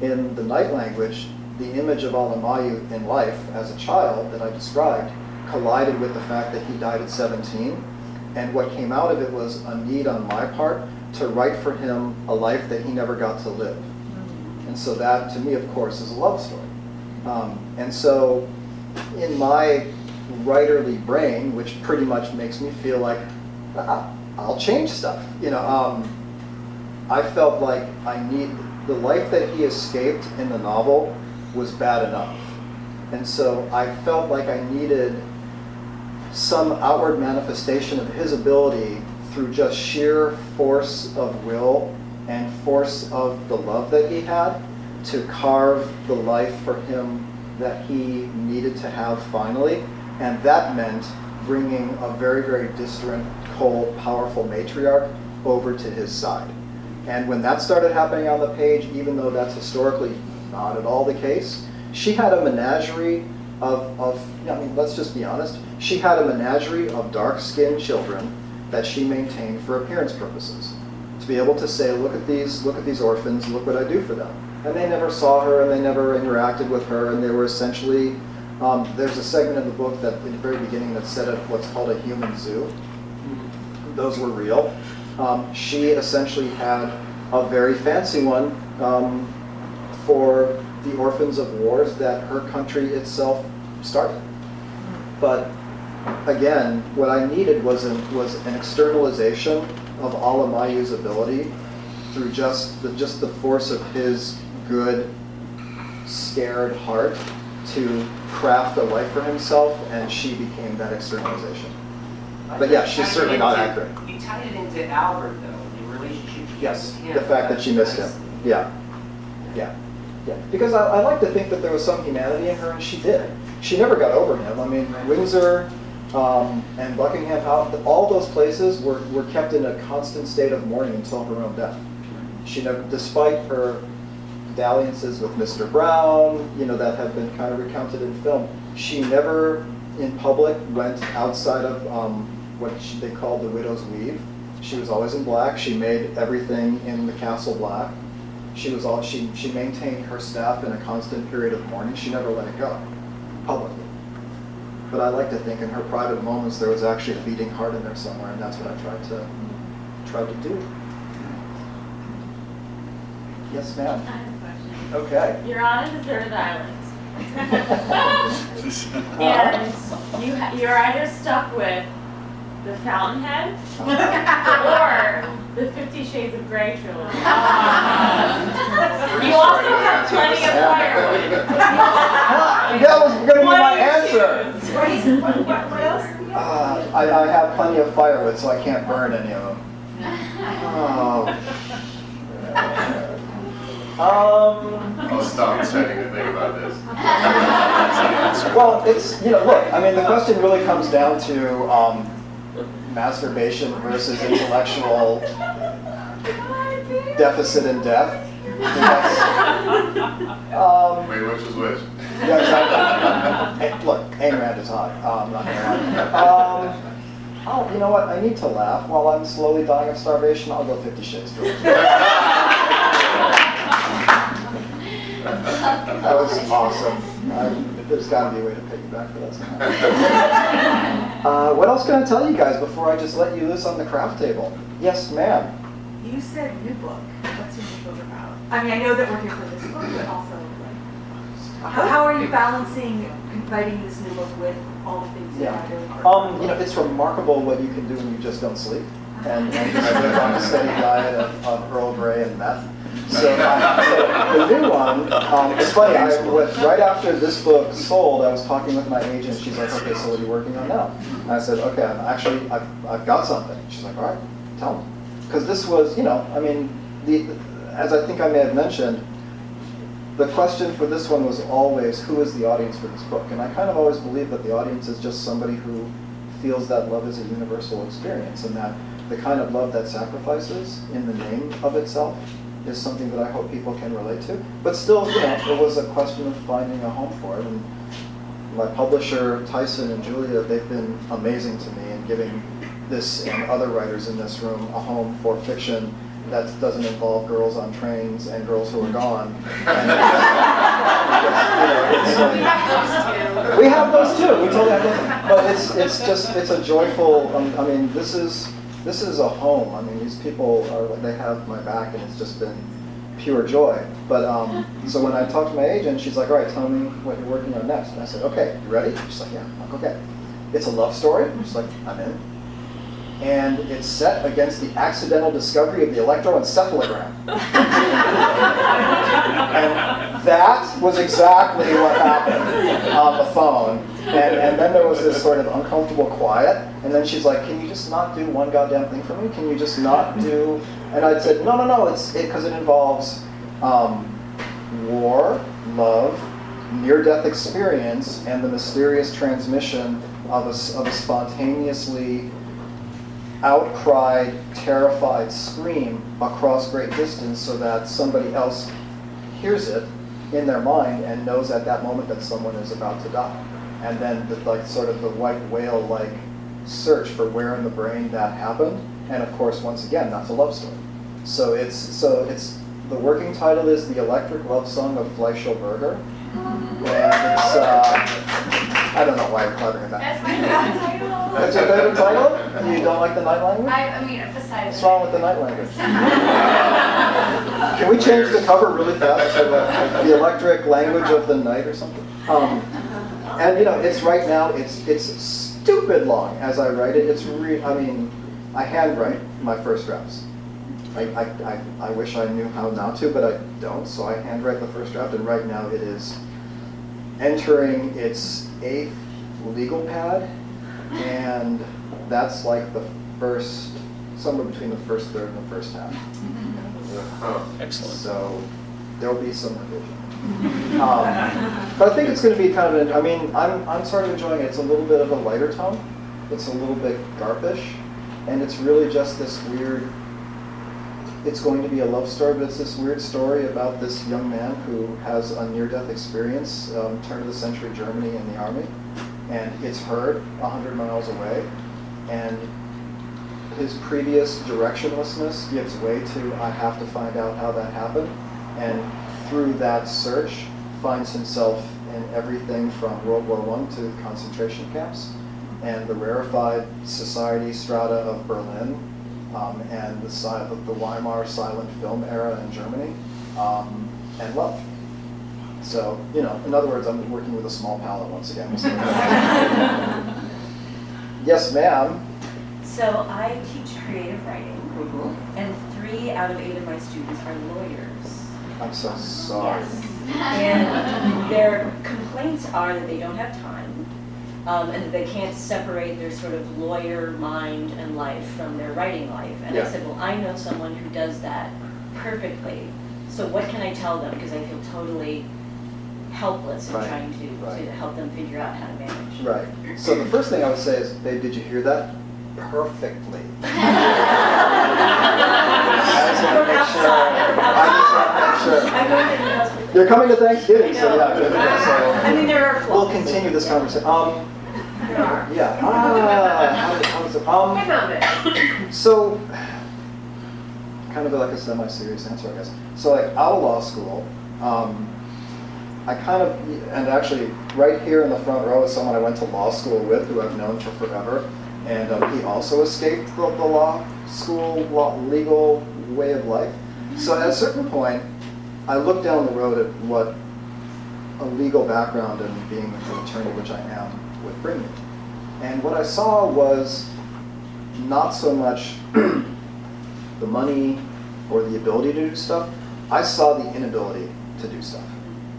[SPEAKER 2] In the night language, the image of Alamayou in life as a child that I described collided with the fact that he died at 17, and what came out of it was a need on my part to write for him a life that he never got to live. And so that, to me, of course, is a love story. And so in my writerly brain, which pretty much makes me feel like I'll change stuff. I felt like the life that he escaped in the novel was bad enough. And so I felt like I needed some outward manifestation of his ability through just sheer force of will and force of the love that he had to carve the life for him that he needed to have finally. And that meant bringing a very, very distant, cold, powerful matriarch over to his side. And when that started happening on the page, even though that's historically not at all the case, she had a menagerie let's just be honest, she had a menagerie of dark-skinned children that she maintained for appearance purposes. To be able to say, look at these orphans, look what I do for them. And they never saw her, and they never interacted with her, and they were essentially, there's a segment in the book that, in the very beginning, that set up what's called a human zoo. Those were real. She essentially had a very fancy one for the orphans of wars that her country itself started. But again, what I needed was an externalization of Alamayou's ability through just the force of his good, scared heart to craft a life for himself, and she became that externalization. But yeah, she's certainly not accurate.
[SPEAKER 7] You tied it into Albert, though, the relationship.
[SPEAKER 2] Yes, the fact that she missed him. Yeah. Because I like to think that there was some humanity in her, and she did. She never got over him. I mean, Windsor and Buckingham House, all those places were kept in a constant state of mourning until her own death. She never, despite her dalliances with Mr. Brown, that have been kind of recounted in film, she never, in public, went outside of what they called the widow's weave. She was always in black. She made everything in the castle black. She maintained her staff in a constant period of mourning. She never let it go, publicly. But I like to think in her private moments there was actually a beating heart in there somewhere, and that's what I tried to do. Yes, ma'am.
[SPEAKER 8] I have a question.
[SPEAKER 2] Okay.
[SPEAKER 8] You're on a deserted island. And you're either stuck with the Fountainhead or the 50 Shades of Grey trilogy. You also have plenty of firewood.
[SPEAKER 2] That was going to be my answer.
[SPEAKER 8] What else?
[SPEAKER 2] I have plenty of firewood, so I can't burn any of them.
[SPEAKER 3] stop setting to think about this.
[SPEAKER 2] Well, it's, look, I mean, the question really comes down to masturbation versus intellectual deficit and depth.
[SPEAKER 3] Wait, which is which?
[SPEAKER 2] Yeah, exactly. Hey, look, Ayn Rand is hot. Not gonna lie. Oh, you know what? I need to laugh. While I'm slowly dying of starvation, I'll go 50 Shades of Grey. That was awesome. There's got to be a way to pay you back for that somehow. What else can I tell you guys before I just let you loose on the craft table? Yes, ma'am.
[SPEAKER 9] You said new book. What's your new book about? I mean, I know that we're here for this book, but also, like, how are you balancing writing this new book with all the things you are doing?
[SPEAKER 2] It's remarkable what you can do when you just don't sleep and just live on a steady diet of Earl Grey and meth. So the new one, it's funny, right after this book sold, I was talking with my agent. She's like, okay, so what are you working on now? And I said, okay, I've got something. She's like, all right, tell me. Because this was, as I think I may have mentioned, the question for this one was always, who is the audience for this book? And I kind of always believe that the audience is just somebody who feels that love is a universal experience, and that the kind of love that sacrifices in the name of itself is something that I hope people can relate to. But still, it was a question of finding a home for it. And my publisher, Tyson and Julia, they've been amazing to me in giving this and other writers in this room a home for fiction that doesn't involve girls on trains and girls who are gone. We have those too. We totally have those. But it's a joyful. This is a home. I mean, these people they have my back, and it's just been pure joy. But so when I talked to my agent, she's like, all right, tell me what you're working on next. And I said, okay, you ready? She's like, yeah. I'm like, okay. It's a love story. She's like, I'm in. And it's set against the accidental discovery of the electroencephalogram. And that was exactly what happened on the phone. And then there was this sort of uncomfortable quiet. And then she's like, can you just not do one goddamn thing for me? Can you just not do... And I said, no, it's because it involves war, love, near-death experience, and the mysterious transmission of a spontaneously outcried, terrified scream across great distance so that somebody else hears it in their mind and knows at that moment that someone is about to die. And then the white whale-like search for where in the brain that happened. And of course, once again, that's a love story. So it's the working title is The Electric Love Song of Fleischerberger. And it's, I don't know why you're cluttering that.
[SPEAKER 5] That's my favorite title.
[SPEAKER 2] That's your favorite title? You don't like the night language?
[SPEAKER 5] I mean, besides.
[SPEAKER 2] What's wrong with the night language? Can we change the cover really fast to the electric language of the night or something? And it's right now, it's stupid long as I write it. I handwrite my first drafts. I wish I knew how not to, but I don't, so I handwrite the first draft, and right now it is entering its 8th legal pad, and that's like the first, somewhere between the first third and the first half.
[SPEAKER 1] Excellent.
[SPEAKER 2] So there'll be some revision. But I think it's going to be kind of I'm sort of enjoying it. It's a little bit of a lighter tone. It's a little bit garpish, and it's really just this weird, it's going to be a love story, but it's this weird story about this young man who has a near-death experience, turn of the century Germany in the army, and it's heard 100 miles away, and his previous directionlessness gives way to, I have to find out how that happened, and through that search finds himself in everything from World War I to concentration camps, and the rarefied society strata of Berlin, and the Weimar silent film era in Germany, and love. So, in other words, I'm working with a small palette once again. Yes, ma'am.
[SPEAKER 10] So I teach creative writing,
[SPEAKER 2] Mm-hmm.
[SPEAKER 10] and 3 out of 8 of my students are lawyers.
[SPEAKER 2] I'm so sorry.
[SPEAKER 10] Yes. And their complaints are that they don't have time, and that they can't separate their sort of lawyer mind and life from their writing life. And
[SPEAKER 2] Yeah.
[SPEAKER 10] I said, well, I know someone who does that perfectly. So what can I tell them? Because I feel totally helpless in
[SPEAKER 2] Right.
[SPEAKER 10] trying to help them figure out how to manage.
[SPEAKER 2] Right. So the first thing I would say is, babe, did you hear that? Perfectly. I just want to make sure. You're coming to Thanksgiving, so yeah, good. So
[SPEAKER 9] I mean, there are flaws.
[SPEAKER 2] we'll continue this conversation.
[SPEAKER 9] There are.
[SPEAKER 2] Yeah. How does it? So, kind of like a semi-serious answer, I guess. So, like out of law school, I kind of, and actually, right here in the front row is someone I went to law school with, who I've known for forever, and he also escaped the law school legal way of life. So, at a certain point, I looked down the road at what a legal background and being an attorney, which I am, would bring me. And what I saw was not so much the money or the ability to do stuff. I saw the inability to do stuff.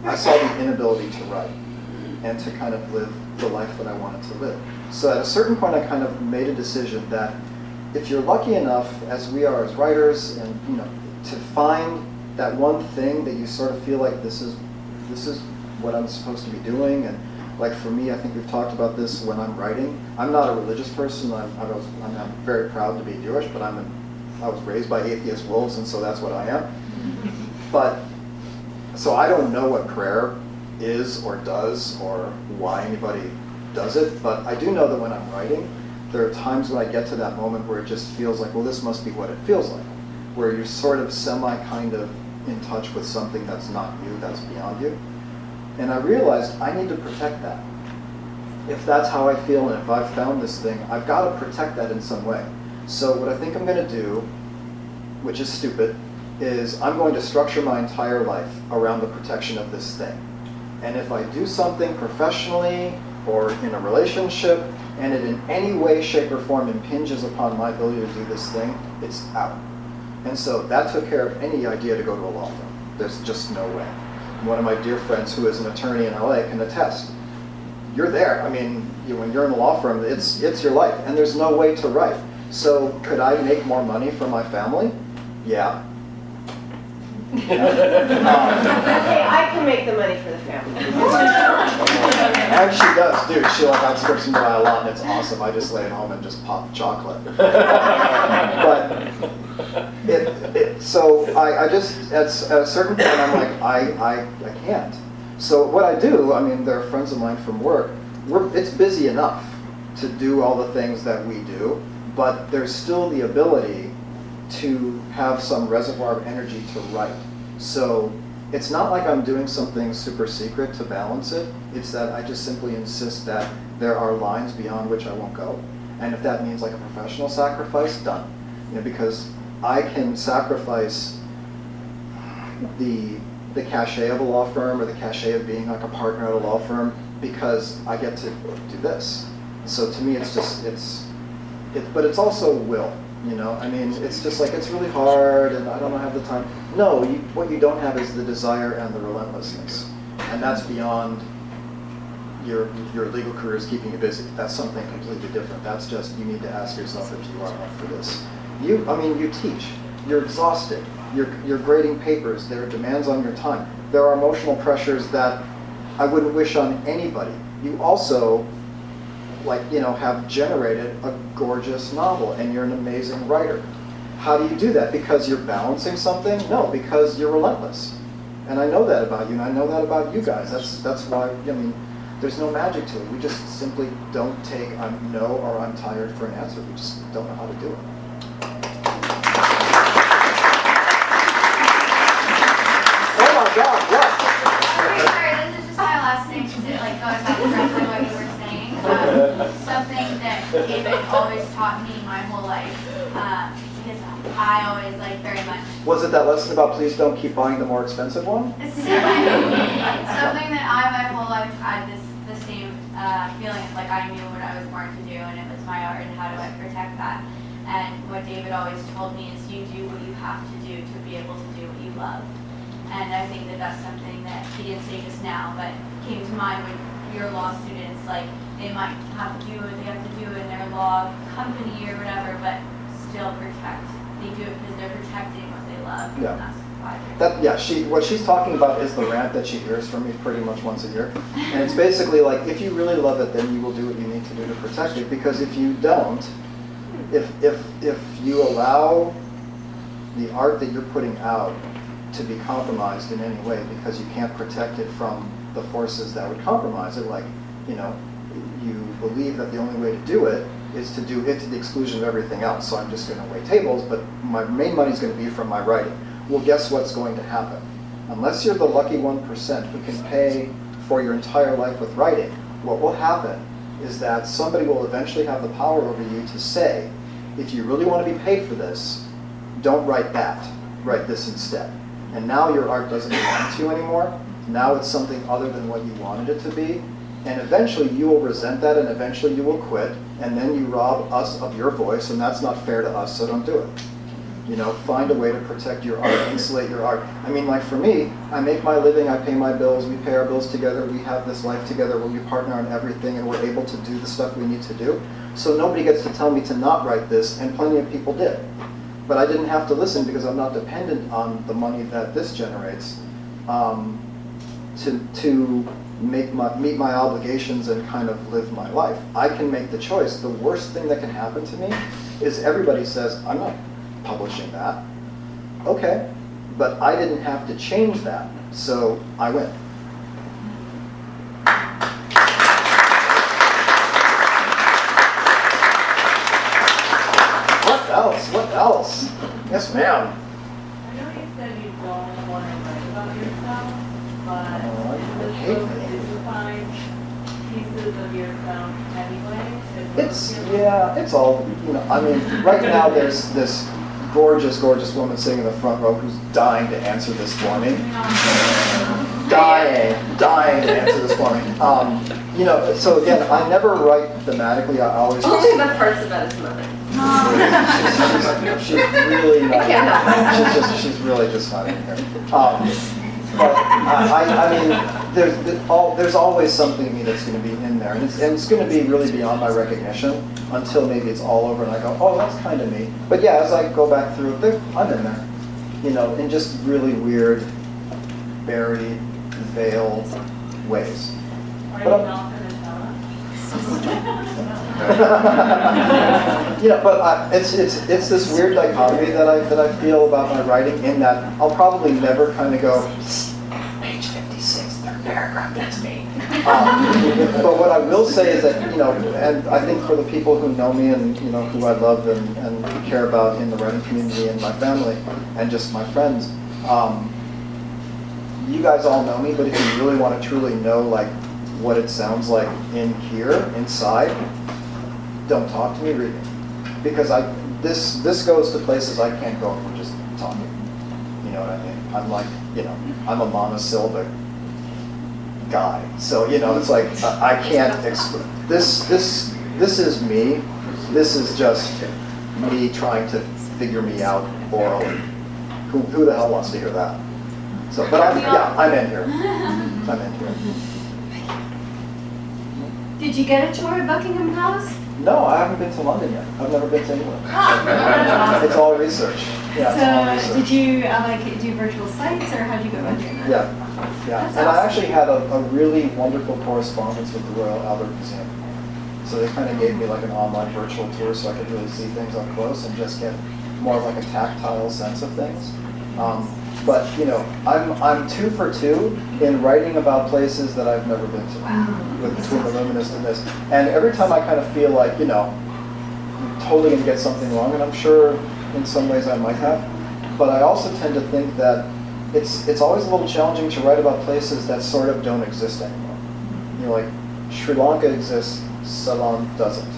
[SPEAKER 2] I saw the inability to write and to kind of live the life that I wanted to live. So at a certain point, I kind of made a decision that if you're lucky enough, as we are as writers, and to find that one thing that you sort of feel like this is what I'm supposed to be doing. And like for me, I think we've talked about this when I'm writing. I'm not a religious person. I'm very proud to be Jewish, but I was raised by atheist wolves, and so that's what I am. But so I don't know what prayer is or does or why anybody does it, but I do know that when I'm writing, there are times when I get to that moment where it just feels like, well, this must be what it feels like, where you're sort of kind of in touch with something that's not you, that's beyond you. And I realized I need to protect that. If that's how I feel and if I've found this thing, I've got to protect that in some way. So what I think I'm going to do, which is stupid, is I'm going to structure my entire life around the protection of this thing. And if I do something professionally or in a relationship and it in any way, shape, or form impinges upon my ability to do this thing, it's out. And so that took care of any idea to go to a law firm. There's just no way. One of my dear friends who is an attorney in LA can attest. You're there. I mean, when you're in a law firm, it's your life, and there's no way to write. So could I make more money for my family? Yeah.
[SPEAKER 6] I can make the money for the family.
[SPEAKER 2] And she does, dude. She outstrips me by a lot, and it's awesome. I just lay at home and just pop chocolate. But so I just at a certain point I'm like I can't. So what I do, I mean, there are friends of mine from work. It's busy enough to do all the things that we do, but there's still the ability to have some reservoir of energy to write. So it's not like I'm doing something super secret to balance it. It's that I just simply insist that there are lines beyond which I won't go. And if that means like a professional sacrifice, done. Because I can sacrifice the cachet of a law firm or the cachet of being like a partner at a law firm because I get to do this. So to me, it's but it's also will. I mean, it's just like, it's really hard and I don't have the time. No, what you don't have is the desire and the relentlessness. And that's beyond your legal career is keeping you busy. That's something completely different. That's just, you need to ask yourself if you are up for this. You teach. You're exhausted. You're grading papers. There are demands on your time. There are emotional pressures that I wouldn't wish on anybody. You also have generated a gorgeous novel and you're an amazing writer. How do you do that? Because you're balancing something? No, because you're relentless. And I know that about you and I know that about you guys. That's why, there's no magic to it. We just simply don't take no or I'm tired for an answer. We just don't know how to do it. Oh my God, what?
[SPEAKER 5] Sorry, this is just my last thing because it goes off directly what you were saying. Something that David always taught me my whole life, because I always very much.
[SPEAKER 2] Was it that lesson about please don't keep buying the more expensive one?
[SPEAKER 5] Something that I my whole life had the same feeling of I knew what I was born to do and it was my art and how do I protect that. And what David always told me is you do what you have to do to be able to do what you love. And I think that that's something that he didn't say just now, but came to mind when your law students, they might have to do what they have to do in their law company or whatever, but still protect. They do it because they're protecting what they love.
[SPEAKER 2] Yeah.
[SPEAKER 5] And that's
[SPEAKER 2] What she's talking about is the rant that she hears from me pretty much once a year. And it's basically like, if you really love it, then you will do what you need to do to protect it. Because if you don't, if you allow the art that you're putting out to be compromised in any way because you can't protect it from the forces that would compromise it, like, you believe that the only way to do it is to do it to the exclusion of everything else. So I'm just going to wait tables, but my main money is going to be from my writing. Well, guess what's going to happen? Unless you're the lucky 1% who can pay for your entire life with writing, what will happen is that somebody will eventually have the power over you to say, if you really want to be paid for this, don't write that, write this instead. And now your art doesn't belong to you anymore. Now it's something other than what you wanted it to be. And eventually you will resent that, and eventually you will quit, and then you rob us of your voice, and that's not fair to us, so don't do it. Find a way to protect your art, insulate your art. I mean, like for me, I make my living, I pay my bills, we pay our bills together, we have this life together where we partner on everything, and we're able to do the stuff we need to do. So nobody gets to tell me to not write this, and plenty of people did. But I didn't have to listen because I'm not dependent on the money that this generates to meet my obligations and kind of live my life. I can make the choice. The worst thing that can happen to me is everybody says, I'm not publishing that. Okay, but I didn't have to change that, so I win. What else? Yes, ma'am.
[SPEAKER 8] I know you said you don't want to write about yourself, but in this
[SPEAKER 2] hate
[SPEAKER 8] book,
[SPEAKER 2] me.
[SPEAKER 8] did you find pieces of yourself anyway?
[SPEAKER 2] It's all, I mean, right now there's this gorgeous woman sitting in the front row who's dying to answer this for me. Dying to answer this for me. So again, I never write thematically. I always
[SPEAKER 6] Only the parts about his mother.
[SPEAKER 2] she's really not. She's really just not in here. But I mean, there's always something in me that's going to be in there, and it's going to be really beyond my recognition until maybe it's all over and I go, oh, that's kind of me. But yeah, as I go back through it, I'm in there, in just really weird, buried, veiled ways.
[SPEAKER 8] Are you not going to tell us?
[SPEAKER 2] But it's this weird dichotomy that I feel about my writing, in that I'll probably never kind of go, page 56, third paragraph, that's me. But what I will say is that, and I think for the people who know me and, who I love and care about in the writing community and my family and just my friends, you guys all know me, but if you really want to truly know, what it sounds like in here, inside, don't talk to me, read me. Because this goes to places I can't go if we're just talking. You know what I mean? I'm like, I'm a monosyllabic guy. So, it's like, I can't this is me. This is just me trying to figure me out orally. Who the hell wants to hear that? So, but I'm in here. I'm in here.
[SPEAKER 9] Did you get a tour of Buckingham Palace?
[SPEAKER 2] No, I haven't been to London yet. I've never been to England. It's all research. Yeah, it's all research.
[SPEAKER 9] Did you do virtual sites, or how did you go about doing that?
[SPEAKER 2] Yeah.
[SPEAKER 9] That's
[SPEAKER 2] And
[SPEAKER 9] awesome.
[SPEAKER 2] I actually had a really wonderful correspondence with the Royal Albert Museum. So they kind of gave me an online virtual tour so I could really see things up close and just get more of a tactile sense of things. But I'm 2 for 2 in writing about places that I've never been to, with between the Luminist and this. And every time I kind of feel like, I'm totally going to get something wrong, and I'm sure in some ways I might have. But I also tend to think that it's always a little challenging to write about places that sort of don't exist anymore. Sri Lanka exists, Ceylon doesn't.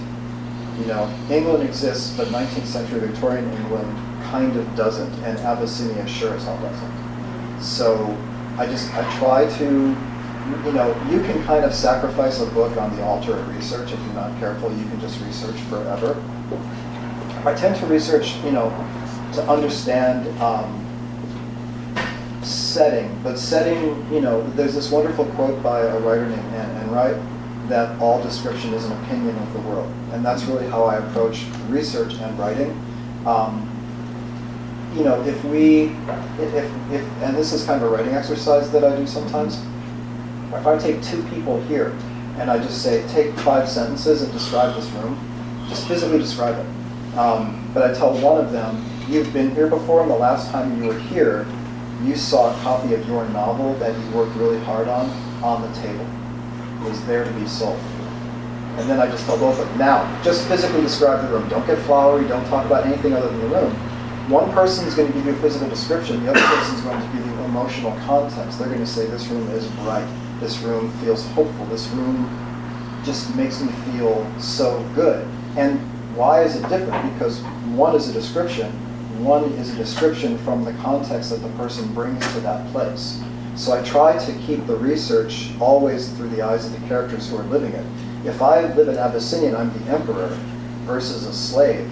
[SPEAKER 2] England exists, but 19th century Victorian England kind of doesn't, and Abyssinia sure as hell doesn't. So I try to, you can kind of sacrifice a book on the altar of research if you're not careful. You can just research forever. I tend to research, to understand setting, but setting, there's this wonderful quote by a writer named Anne Enright, that all description is an opinion of the world. And that's really how I approach research and writing. you know, if and this is kind of a writing exercise that I do sometimes. If I take two people here and I just say, take 5 sentences and describe this room, just physically describe it. But I tell one of them, you've been here before, and the last time you were here, you saw a copy of your novel that you worked really hard on the table. It was there to be sold. And then I just tell both of them, now, just physically describe the room. Don't get flowery, don't talk about anything other than the room. One person's going to give you a physical description, the other person's going to give you emotional context. They're going to say, this room is bright, this room feels hopeful, this room just makes me feel so good. And why is it different? Because one is a description, one is a description from the context that the person brings to that place. So I try to keep the research always through the eyes of the characters who are living it. If I live in Abyssinia and I'm the emperor versus a slave,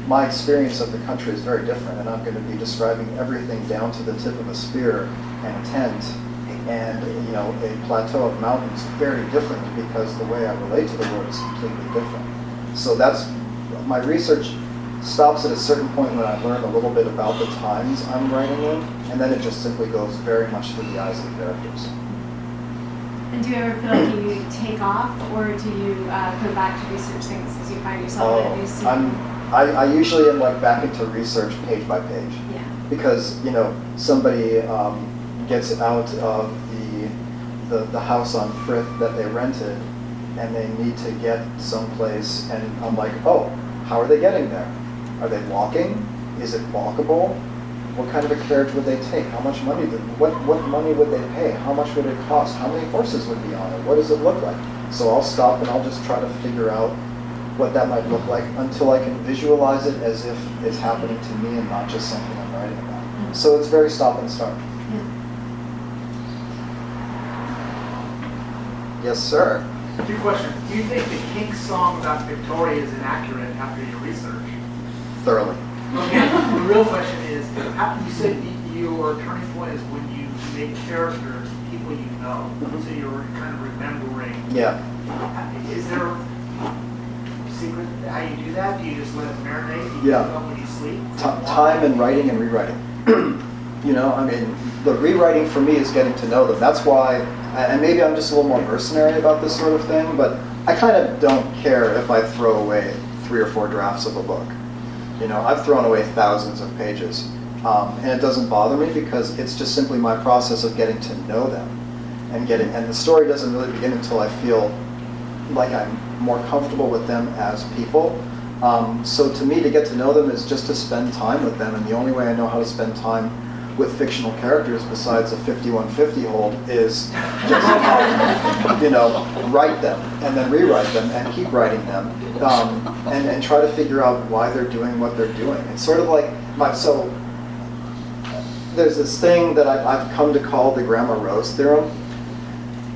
[SPEAKER 2] my experience of the country is very different, and I'm going to be describing everything down to the tip of a spear and a tent and, you know, a plateau of mountains very different, because the way I relate to the world is completely different. So that's, my research stops at a certain point when I learn a little bit about the times I'm writing in, and then it just simply goes very much through the eyes of the characters.
[SPEAKER 11] And do you ever feel like you take off, or do you go back to research things as you find yourself in a new scene?
[SPEAKER 2] I usually am like back into research page by page.
[SPEAKER 11] Yeah.
[SPEAKER 2] Because, you know, somebody gets out of the house on Frith that they rented, and they need to get someplace, and I'm like, oh, how are they getting there? Are they walking? Is it walkable? What kind of a carriage would they take? How much money what money would they pay? How much would it cost? How many horses would be on it? What does it look like? So I'll stop and I'll just try to figure out what that might look like until I can visualize it as if it's happening to me and not just something I'm writing about. Mm-hmm. So it's very stop and start. Yes, sir.
[SPEAKER 12] 2 questions. Do you think the King's song about Victoria is inaccurate after your research?
[SPEAKER 2] Thoroughly.
[SPEAKER 12] Okay. The real question is, you said your turning point is when you make characters people you know, so you're kind of remembering.
[SPEAKER 2] Yeah.
[SPEAKER 12] Is there a secret to how you do that? Do you just let it marinate? Do you
[SPEAKER 2] Yeah.
[SPEAKER 12] do it when you sleep?
[SPEAKER 2] Time and writing and rewriting. You know, I mean, the rewriting for me is getting to know them. That's why, and maybe I'm just a little more mercenary about this sort of thing, but I kind of don't care if I throw away 3 or 4 drafts of a book. You know, I've thrown away thousands of pages, and it doesn't bother me because it's just simply my process of getting to know them, and the story doesn't really begin until I feel like I'm more comfortable with them as people. So to me, to get to know them is just to spend time with them, and the only way I know how to spend time with fictional characters besides a 5150 hold is just, you know, write them and then rewrite them and keep writing them, and try to figure out why they're doing what they're doing. It's sort of like so there's this thing that I've come to call the Grandma Rose theorem,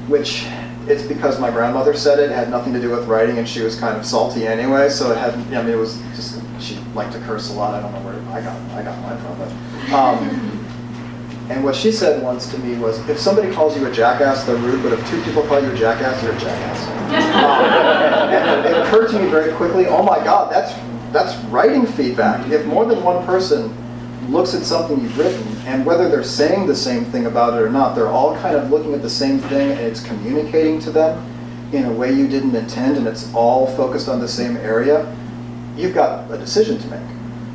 [SPEAKER 2] which it's because my grandmother said it. It had nothing to do with writing, and she was kind of salty anyway, so it had, I mean, it was just, she liked to curse a lot. I don't know where I got mine from, but and what she said once to me was, if somebody calls you a jackass, they're rude, but if 2 people call you a jackass, you're a jackass. And it occurred to me very quickly, oh my God, that's writing feedback. If more than one person looks at something you've written, and whether they're saying the same thing about it or not, they're all kind of looking at the same thing, and it's communicating to them in a way you didn't intend, and it's all focused on the same area, you've got a decision to make.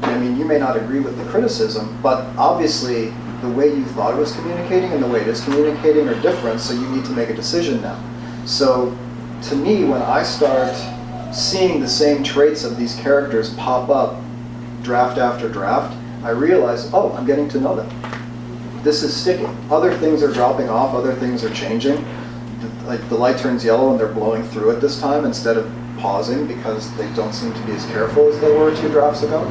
[SPEAKER 2] I mean, you may not agree with the criticism, but obviously the way you thought it was communicating and the way it is communicating are different, so you need to make a decision now. So to me, when I start seeing the same traits of these characters pop up draft after draft, I realize, oh, I'm getting to know them. This is sticking. Other things are dropping off, other things are changing. Like the light turns yellow and they're blowing through it this time instead of pausing because they don't seem to be as careful as they were 2 drafts ago.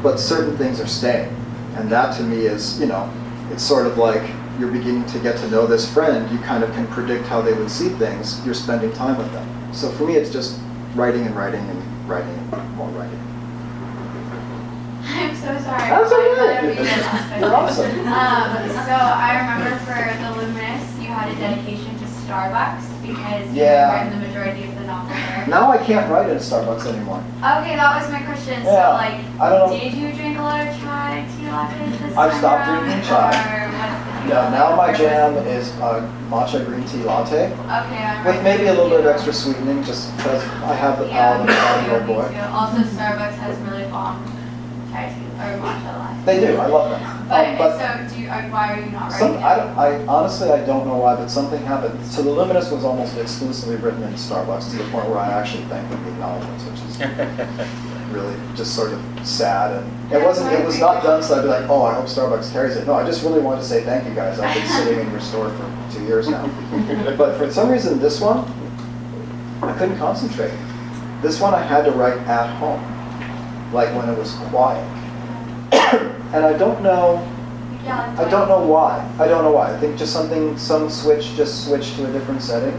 [SPEAKER 2] But certain things are staying. And that to me is, you know, it's sort of like you're beginning to get to know this friend. You kind of can predict how they would see things. You're spending time with them. So for me, it's just writing and writing and writing and more writing.
[SPEAKER 5] I'm so sorry.
[SPEAKER 2] That's okay. You're awesome.
[SPEAKER 5] So I remember for the Luminous, you had a dedication to Starbucks because you
[SPEAKER 2] Yeah.
[SPEAKER 5] read the majority of the novel there.
[SPEAKER 2] Now I can't write in Starbucks anymore.
[SPEAKER 5] Okay, that was my question. So,
[SPEAKER 2] Yeah,
[SPEAKER 5] like,
[SPEAKER 2] I don't know.
[SPEAKER 5] did you drink a lot of chai tea lattes this
[SPEAKER 2] I've
[SPEAKER 5] time
[SPEAKER 2] stopped
[SPEAKER 5] around,
[SPEAKER 2] drinking chai.
[SPEAKER 5] Or what's the deal?
[SPEAKER 2] Yeah, now my
[SPEAKER 5] Like,
[SPEAKER 2] jam is matcha green tea latte
[SPEAKER 5] Okay, I'm
[SPEAKER 2] with
[SPEAKER 5] right
[SPEAKER 2] maybe a
[SPEAKER 5] there
[SPEAKER 2] little bit of
[SPEAKER 5] with
[SPEAKER 2] extra sweetening, just because I have the
[SPEAKER 5] Yeah,
[SPEAKER 2] palate of a 5-year-old
[SPEAKER 5] me
[SPEAKER 2] boy.
[SPEAKER 5] too. Also, Starbucks has really bomb chai tea or matcha latte.
[SPEAKER 2] They do. I love them.
[SPEAKER 5] But so, why are you not
[SPEAKER 2] some,
[SPEAKER 5] writing it?
[SPEAKER 2] I honestly I don't know why, but something happened. So the Luminous was almost exclusively written in Starbucks to the point where I actually thanked them the acknowledgements, which is really just sort of sad. And it was not done so I'd be like, oh, I hope Starbucks carries it. No, I just really wanted to say thank you guys. I've been sitting in your store for 2 years now. But for some reason, this one, I couldn't concentrate. This one I had to write at home, like when it was quiet. And I don't know.
[SPEAKER 5] Yeah,
[SPEAKER 2] I don't know why. I think just some switch just switched to a different setting.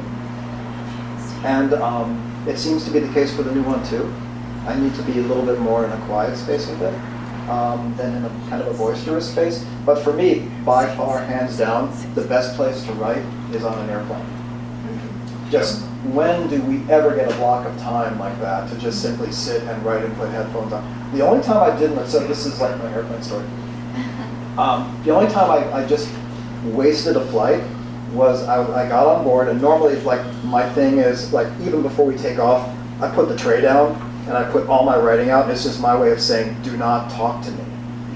[SPEAKER 2] And it seems to be the case for the new one too. I need to be a little bit more in a quiet space with it than in a kind of a boisterous space. But for me, by far, hands down, the best place to write is on an airplane. Just when do we ever get a block of time like that to just simply sit and write and put headphones on? The only time I didn't, so this is like my airplane story. The only time I just wasted a flight was I got on board, and normally like my thing is like even before we take off, I put the tray down and I put all my writing out. It's just my way of saying, do not talk to me.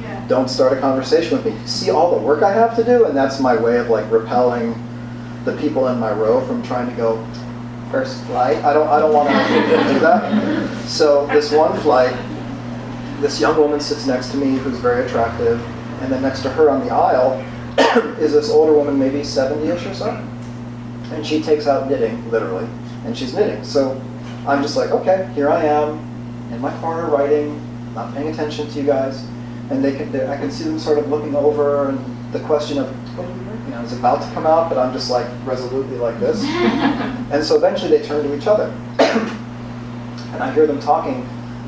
[SPEAKER 5] Yeah.
[SPEAKER 2] Don't start a conversation with me. See all the work I have to do, and that's my way of like repelling the people in my row from trying to go first flight. I don't want to do that. So this one flight, this young woman sits next to me who's very attractive, and then next to her on the aisle is this older woman, maybe 70-ish or so. And she takes out knitting, literally, and she's knitting. So I'm just like, okay, here I am in my corner writing, not paying attention to you guys. And I can see them sort of looking over, and the question of, what are you working on? Is about to come out, but I'm just like resolutely like this. And so eventually they turn to each other. And I hear them talking,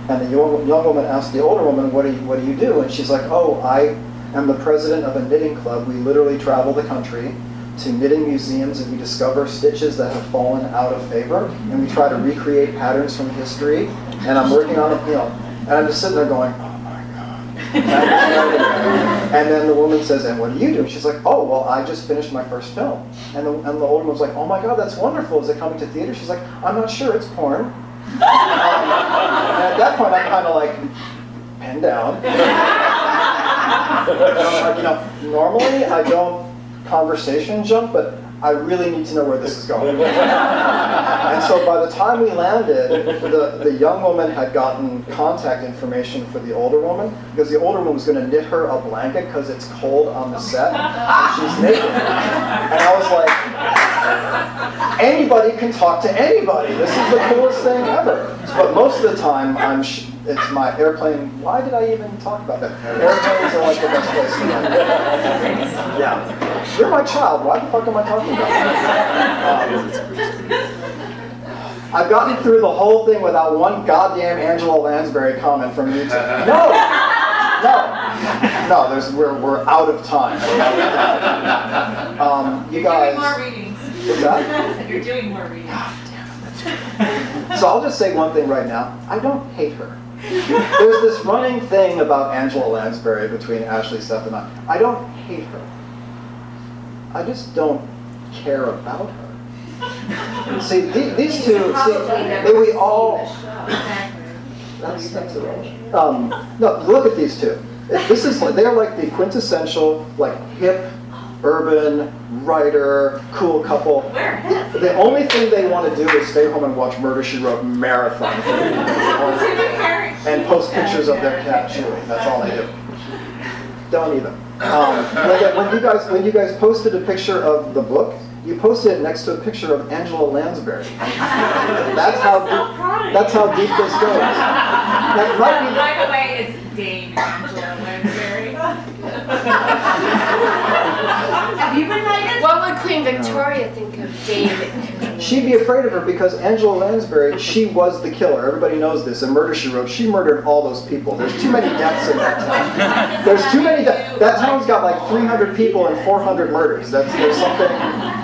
[SPEAKER 2] and the young woman asks the older woman, what do you do? And she's like, oh, I am the president of a knitting club. We literally travel the country to knitting museums, and we discover stitches that have fallen out of favor, and we try to recreate patterns from history. And I'm working on it, and I'm just sitting there going, oh my God. And then the woman says, and what do you do? And she's like, oh, well, I just finished my first film. And the older woman's like, oh my God, that's wonderful. Is it coming to theater? She's like, I'm not sure, it's porn. And at that point, I'm kind of like, pen down. Normally I don't conversation jump, but I really need to know where this is going. And so by the time we landed, the young woman had gotten contact information for the older woman, because the older woman was going to knit her a blanket because it's cold on the set, and she's naked. And I was like, anybody can talk to anybody. This is the coolest thing ever. But most of the time, it's my airplane. Why did I even talk about that? Airplanes are like the best place to go. Yeah. You're my child. Why the fuck am I talking about that? I've gotten through the whole thing without one goddamn Angela Lansbury comment from you two. No! We're out of time. You guys.
[SPEAKER 8] You're doing more readings.
[SPEAKER 2] What's that?
[SPEAKER 8] You're doing more readings.
[SPEAKER 2] So I'll just say one thing right now. I don't hate her. There's this running thing about Angela Lansbury between Ashley, Seth, and I. I don't hate her. I just don't care about her. See, these two, we all. That's irrelevant. No, look at these two. They're like the quintessential, like hip, urban, writer, cool couple. The only thing they want to do is stay home and watch Murder, She Wrote marathon and post pictures of their cat chewing. That's all they do. Don't either. When you guys posted a picture of the book, you posted it next to a picture of Angela Lansbury. That's how deep this goes. That might be
[SPEAKER 8] By the way, it's Dame Angela Lansbury.
[SPEAKER 5] Have you been writing?
[SPEAKER 6] What would Queen Victoria think of David?
[SPEAKER 2] She'd be afraid of her because Angela Lansbury, she was the killer. Everybody knows this. In Murder, She Wrote, she murdered all those people. There's too many deaths in that town. There's too many deaths. That town's got like 300 people and 400 murders. There's something.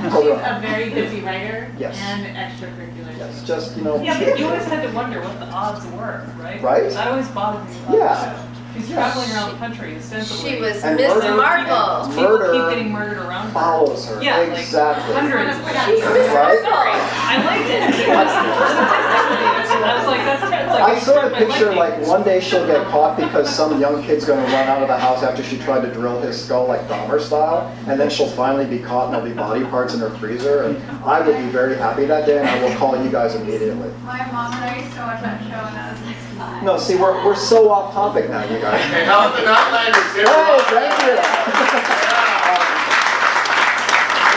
[SPEAKER 8] a very busy writer
[SPEAKER 2] Yes.
[SPEAKER 8] and extracurricular.
[SPEAKER 2] Yes, just, you know.
[SPEAKER 13] Yeah, but you always had to wonder what the odds were, right?
[SPEAKER 2] Right?
[SPEAKER 13] That always bothered me about
[SPEAKER 2] Yeah.
[SPEAKER 13] the show. She's traveling around the country ostensibly.
[SPEAKER 6] She was
[SPEAKER 2] And
[SPEAKER 6] Miss
[SPEAKER 2] murder-
[SPEAKER 6] Marple.
[SPEAKER 13] People
[SPEAKER 2] Murder
[SPEAKER 13] keep getting murdered around her.
[SPEAKER 2] follows her.
[SPEAKER 13] Yeah,
[SPEAKER 2] Exactly.
[SPEAKER 13] like hundreds.
[SPEAKER 6] She's Miss
[SPEAKER 2] Right?
[SPEAKER 6] Marple.
[SPEAKER 13] I liked it. I was like, that's like
[SPEAKER 2] I sort of
[SPEAKER 13] I
[SPEAKER 2] picture
[SPEAKER 13] liked
[SPEAKER 2] like one day she'll get caught because some young kid's going to run out of the house after she tried to drill his skull like Dahmer style, and then she'll finally be caught and there'll be body parts in her freezer, and I will be very happy that day, and I will call you guys immediately.
[SPEAKER 5] My mom and I used to watch that show when I was like 5.
[SPEAKER 2] No, see, we're so off topic now, you guys.
[SPEAKER 3] Hey, how about the Outlanders?
[SPEAKER 2] Hey, thank you.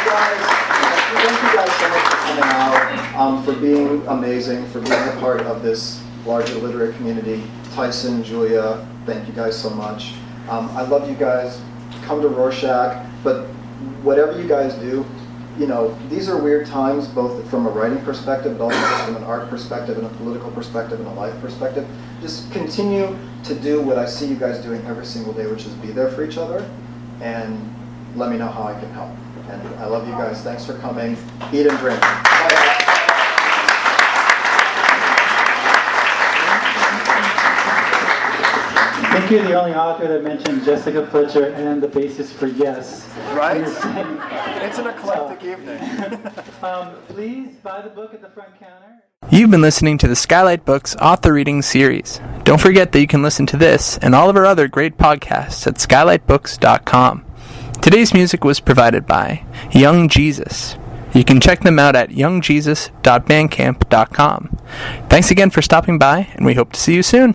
[SPEAKER 2] Thank you guys so much for coming out, for being amazing, for being a part of this larger literary community. Tyson, Julia, thank you guys so much. I love you guys. Come to Rorschach, but whatever you guys do, you know, these are weird times, both from a writing perspective, but also just from an art perspective and a political perspective and a life perspective. Just continue to do what I see you guys doing every single day, which is be there for each other, and let me know how I can help. And I love you guys. Thanks for coming. Eat and drink. Bye-bye.
[SPEAKER 14] I think you're the only author that mentioned Jessica Fletcher and the basis for Yes.
[SPEAKER 2] Right? It's an eclectic evening.
[SPEAKER 14] Please buy the book at the front counter.
[SPEAKER 1] You've been listening to the Skylight Books Author Reading Series. Don't forget that you can listen to this and all of our other great podcasts at skylightbooks.com. Today's music was provided by Young Jesus. You can check them out at youngjesus.bandcamp.com. Thanks again for stopping by, and we hope to see you soon.